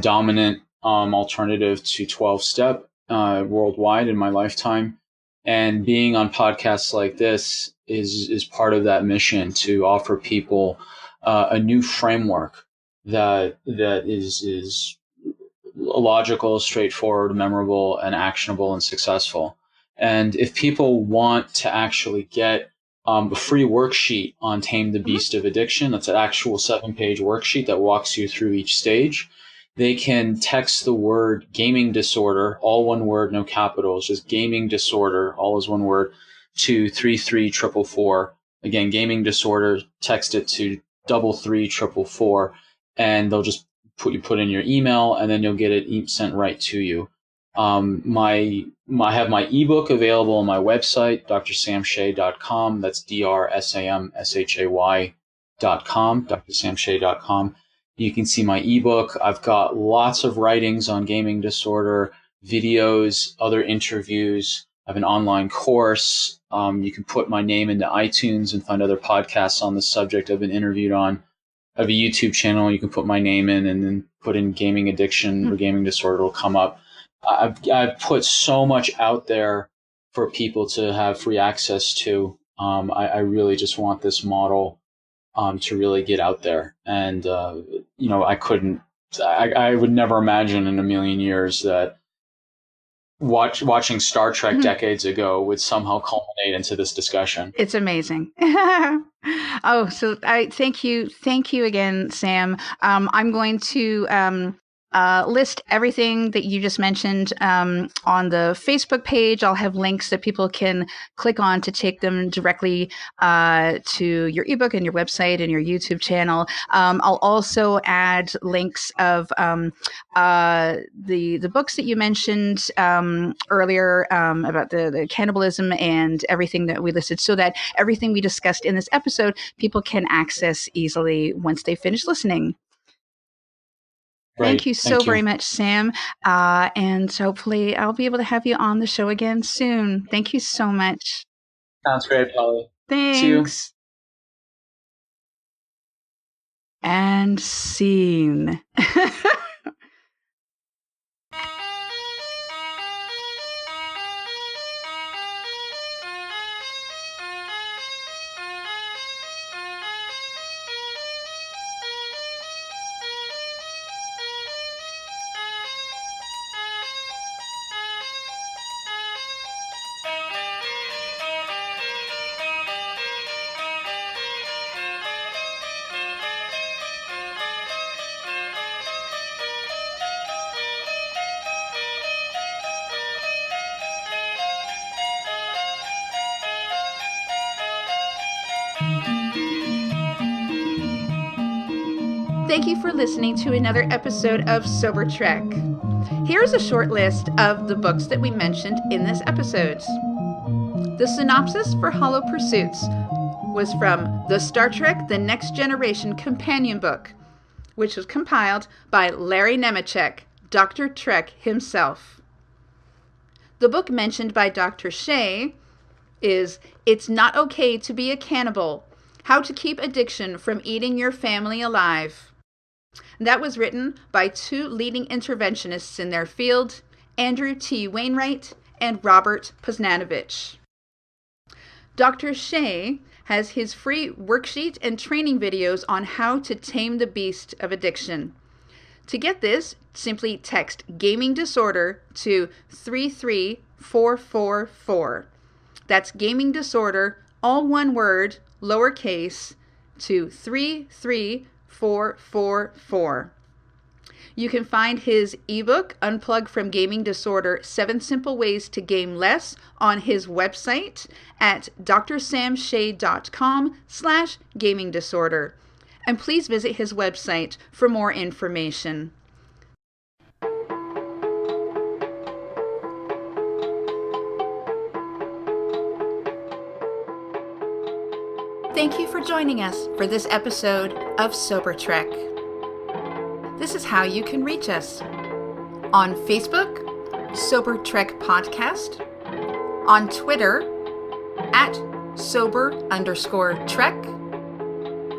dominant alternative to 12 step worldwide in my lifetime. And being on podcasts like this is part of that mission to offer people a new framework that is logical, straightforward, memorable, and actionable and successful. And if people want to actually get a free worksheet on Tame the Mhm. Beast of Addiction, that's an actual 7-page worksheet that walks you through each stage. They can text the word gaming disorder, all one word, no capitals, just gaming disorder, all is one word, to 33444. Again, gaming disorder, text it to 33444, and they'll just put in your email, and then you'll get it sent right to you. I have my ebook available on my website, drsamshay.com. That's drsamshay.com, drsamshay.com. You can see my ebook. I've got lots of writings on gaming disorder, videos, other interviews. I have an online course. You can put my name into iTunes and find other podcasts on the subject I've been interviewed on. I have a YouTube channel. You can put my name in and then put in gaming addiction or gaming disorder. It'll come up. I've put so much out there for people to have free access to. I really just want this model to really get out there. And, I would never imagine in a million years that watching Star Trek decades ago would somehow culminate into this discussion. It's amazing. Oh, so I thank you again, Sam. I'm going to list everything that you just mentioned on the Facebook page. I'll have links that people can click on to take them directly to your ebook and your website and your YouTube channel. I'll also add links of the books that you mentioned earlier about the cannibalism and everything that we listed, so that everything we discussed in this episode, people can access easily once they finish listening. Thank you so very much, Sam. And hopefully I'll be able to have you on the show again soon. Thank you so much. Sounds great, Polly. Thanks. See you. And scene. Thank you for listening to another episode of SoberTrek. Here's a short list of the books that we mentioned in this episode. The synopsis for Hollow Pursuits was from the Star Trek The Next Generation companion book, which was compiled by Larry Nemecek, Dr. Trek himself. The book mentioned by Dr. Shay is It's Not Okay to Be a Cannibal: How to Keep Addiction from Eating Your Family Alive. That was written by two leading interventionists in their field, Andrew T. Wainwright and Robert Poznanovich. Dr. Shay has his free worksheet and training videos on how to tame the beast of addiction. To get this, simply text gaming disorder to 33444. That's gaming disorder, all one word, lowercase, to 33444. You can find his ebook, Unplug from Gaming Disorder, 7 Simple Ways to Game Less, on his website at drsamshay.com/gaming disorder. And please visit his website for more information. Thank you for joining us for this episode of SoberTrek. This is how you can reach us. On Facebook, SoberTrek Podcast. On Twitter, at @sober_trek.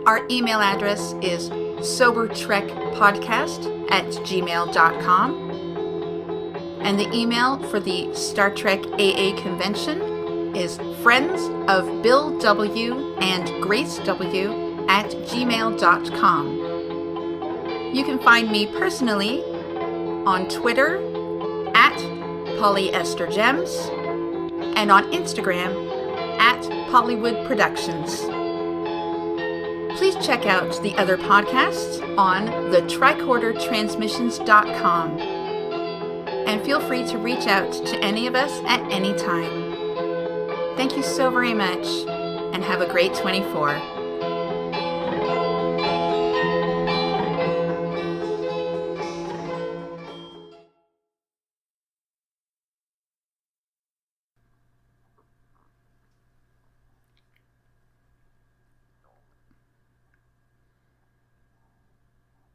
Our email address is sobertrekpodcast@gmail.com. And the email for the Star Trek AA convention is friendsofbillw.and gracew@gmail.com. You can find me personally on Twitter at Polly Esther Gems and on Instagram at Pollywood Productions. Please check out the other podcasts on thetricordertransmissions.com. And feel free to reach out to any of us at any time. Thank you so very much, and have a great 24.